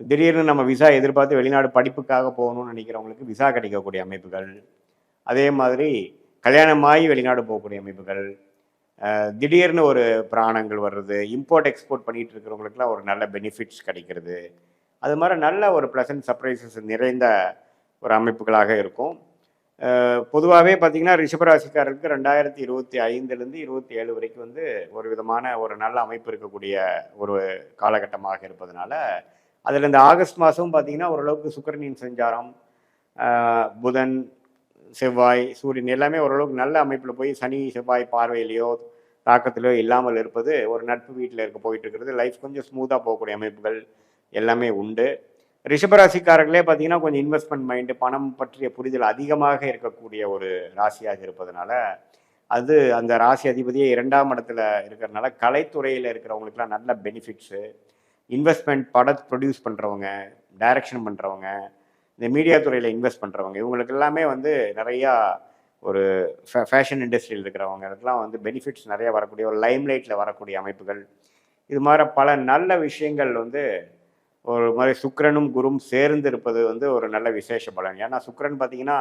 திடீர்னு நம்ம விசா எதிர்பார்த்து வெளிநாடு படிப்புக்காக போகணும்னு நினைக்கிறவங்களுக்கு விசா கிடைக்கக்கூடிய அமைப்புகள், அதே மாதிரி கல்யாணமாகி வெளிநாடு போகக்கூடிய அமைப்புகள், திடீர்னு ஒரு பிராணங்கள் வர்றது, இம்போர்ட் எக்ஸ்போர்ட் பண்ணிகிட்டு இருக்கிறவங்களுக்குலாம் ஒரு நல்ல பெனிஃபிட்ஸ் கிடைக்கிறது, அது மாதிரி நல்ல ஒரு ப்ளசன்ட் சர்ப்ரைசஸ் நிறைந்த ஒரு அமைப்புகளாக இருக்கும். பொதுவாகவே பார்த்திங்கன்னா ரிஷபராசிக்காரருக்கு 2025லேருந்து 27 வரைக்கும் வந்து ஒரு விதமான ஒரு நல்ல அமைப்பு இருக்கக்கூடிய ஒரு காலகட்டமாக இருப்பதனால, அதில் இந்த ஆகஸ்ட் மாதம் பார்த்திங்கன்னா ஓரளவுக்கு சுக்கிரனின் சஞ்சாரம், புதன், செவ்வாய், சூரியன் எல்லாமே ஓரளவுக்கு நல்ல அமைப்பில் போய் சனி செவ்வாய் பார்வையிலையோ தாக்கத்திலையோ இல்லாமல் இருப்பது, ஒரு நட்பு வீட்டில் போயிட்டு இருக்கிறது, லைஃப் கொஞ்சம் ஸ்மூத்தாக போகக்கூடிய அமைப்புகள் எல்லாமே உண்டு. ரிஷபராசிக்காரர்களே பார்த்தீங்கன்னா கொஞ்சம் இன்வெஸ்ட்மெண்ட் மைண்டு, பணம் பற்றிய புரிதல் அதிகமாக இருக்கக்கூடிய ஒரு ராசியாக இருப்பதனால, அது அந்த ராசி அதிபதியே 2ஆம் இடத்துல இருக்கிறதுனால கலைத்துறையில் இருக்கிறவங்களுக்குலாம் நல்ல பெனிஃபிட்ஸு, இன்வெஸ்ட்மெண்ட், படம் ப்ரொடியூஸ் பண்ணுறவங்க, டைரக்ஷன் பண்ணுறவங்க, இந்த மீடியா துறையில் இன்வெஸ்ட் பண்ணுறவங்க, இவங்களுக்கு எல்லாமே வந்து நிறையா ஒரு ஃபேஷன் இண்டஸ்ட்ரியில் இருக்கிறவங்களுக்கெல்லாம் வந்து பெனிஃபிட்ஸ் நிறைய வரக்கூடிய ஒரு லைம்லைட்டில் வரக்கூடிய அமைப்புகள், இது மாதிரி பல நல்ல விஷயங்கள் வந்து ஒரு மாதிரி சுக்கிரனும் குரும் சேர்ந்து இருப்பது வந்து ஒரு நல்ல விசேஷ பலன். ஏன்னா சுக்கிரன் பார்த்தீங்கன்னா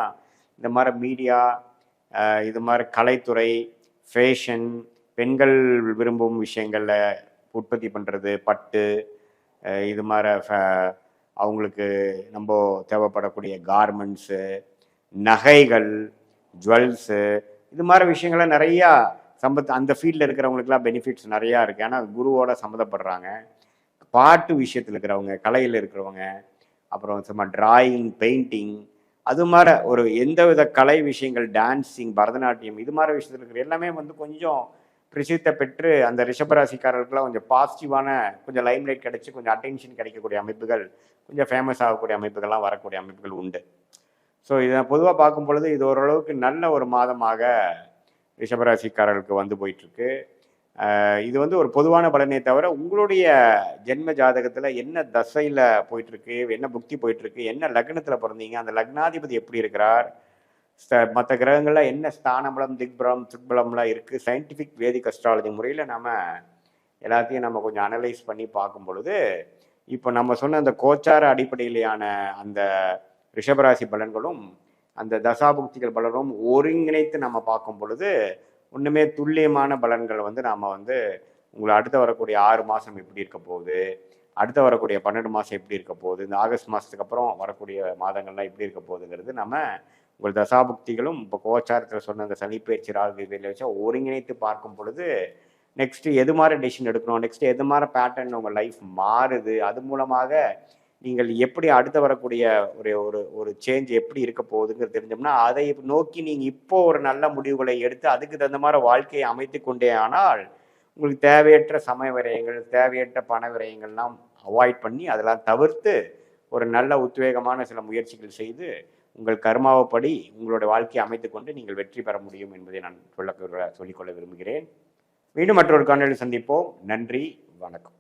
இந்த மாதிரி மீடியா, இது மாதிரி கலைத்துறை, ஃபேஷன், பெண்கள் விரும்பும் விஷயங்களில் உற்பத்தி பண்ணுறது, பட்டு, இது மாதிரி அவங்களுக்கு நம்ம தேவைப்படக்கூடிய கார்மெண்ட்ஸு, நகைகள், ஜுவல்ஸு, இது மாதிரி விஷயங்கள்லாம் நிறையா அந்த ஃபீல்டில் இருக்கிறவங்களுக்குலாம் பெனிஃபிட்ஸ் நிறையா இருக்குது. ஏன்னா குருவோட சம்மந்தப்படுறாங்க. பாட்டு விஷயத்தில் இருக்கிறவங்க, கலையில் இருக்கிறவங்க, அப்புறம் சும்மா டிராயிங், பெயிண்டிங், அது மாதிரி ஒரு எந்தவித கலை விஷயங்கள், டான்ஸிங், பரதநாட்டியம், இது மாதிரி விஷயத்தில் இருக்கிற எல்லாமே வந்து கொஞ்சம் பிரசித்த பெற்று அந்த ரிஷபராசிக்காரர்களுக்கெல்லாம் கொஞ்சம் பாசிட்டிவான கொஞ்சம் லைம்லைட் கிடைச்சி கொஞ்சம் அட்டென்ஷன் கிடைக்கக்கூடிய அமைப்புகள், கொஞ்சம் ஃபேமஸ் ஆகக்கூடிய அமைப்புகள்லாம் வரக்கூடிய அமைப்புகள் உண்டு. ஸோ இதை பொதுவாக பார்க்கும் பொழுது இது ஓரளவுக்கு நல்ல ஒரு மாதமாக ரிஷபராசிக்காரர்களுக்கு வந்து போயிட்டுருக்கு. இது வந்து ஒரு பொதுவான பலனே தவிர உங்களுடைய ஜென்ம ஜாதகத்தில் என்ன தசையில் போயிட்டுருக்கு, என்ன புக்தி போயிட்டுருக்கு, என்ன லக்னத்தில் பிறந்தீங்க, அந்த லக்னாதிபதி எப்படி இருக்கிறார், மற்ற கிரகங்களில் என்ன ஸ்தானபலம், திக்பலம், துட்பலம்லாம் இருக்குது, சயின்டிஃபிக் வேதிக் அஸ்ட்ராலஜி முறையில் நம்ம எல்லாத்தையும் நம்ம கொஞ்சம் அனலைஸ் பண்ணி பார்க்கும் பொழுது இப்போ நம்ம சொன்ன அந்த கோச்சார அடிப்படையிலான அந்த ரிஷபராசி பலன்களும் அந்த தசாபுக்திகள் பலனும் ஒருங்கிணைத்து நம்ம பார்க்கும் பொழுது ஒன்றுமே துல்லியமான பலன்கள் வந்து நாம் வந்து உங்களை அடுத்து வரக்கூடிய 6 மாதம் எப்படி இருக்க போகுது, அடுத்து வரக்கூடிய 12 மாதம் எப்படி இருக்க போகுது, இந்த ஆகஸ்ட் மாதத்துக்கு அப்புறம் வரக்கூடிய மாதங்கள்லாம் எப்படி இருக்க போகுதுங்கிறது நம்ம உங்கள் தசாபுக்திகளும் இப்போ கோச்சாரத்தில் சொன்ன அந்த சனிப்பயிற்சி ராகு இதில் வச்சா ஒருங்கிணைத்து பார்க்கும் பொழுது நெக்ஸ்ட்டு எது மாதிரி டெசிஷன் எடுக்கணும், நெக்ஸ்ட்டு எது மாதிரி பேட்டர்ன் உங்கள் லைஃப் மாறுது, அது மூலமாக நீங்கள் எப்படி அடுத்து வரக்கூடிய ஒரு ஒரு ஒரு சேஞ்ச் எப்படி இருக்க போகுதுங்கிறது தெரிஞ்சோம்னா அதை நோக்கி நீங்கள் இப்போ ஒரு நல்ல முடிவுகளை எடுத்து அதுக்கு தகுந்த மாதிரி வாழ்க்கையை அமைத்து கொண்டே ஆனால் உங்களுக்கு தேவையற்ற சமய விரயங்கள், தேவையற்ற பண விரயங்கள்லாம் அவாய்ட் பண்ணி அதெல்லாம் தவிர்த்து ஒரு நல்ல உத்வேகமான சில முயற்சிகள் செய்து உங்கள் கர்மாவைப்படி உங்களுடைய வாழ்க்கையை அமைத்து கொண்டு நீங்கள் வெற்றி பெற முடியும் என்பதை நான் சொல்லிக்கொள்ள விரும்புகிறேன். மீண்டும் மற்றொரு காணொளியில் சந்திப்போம். நன்றி, வணக்கம்.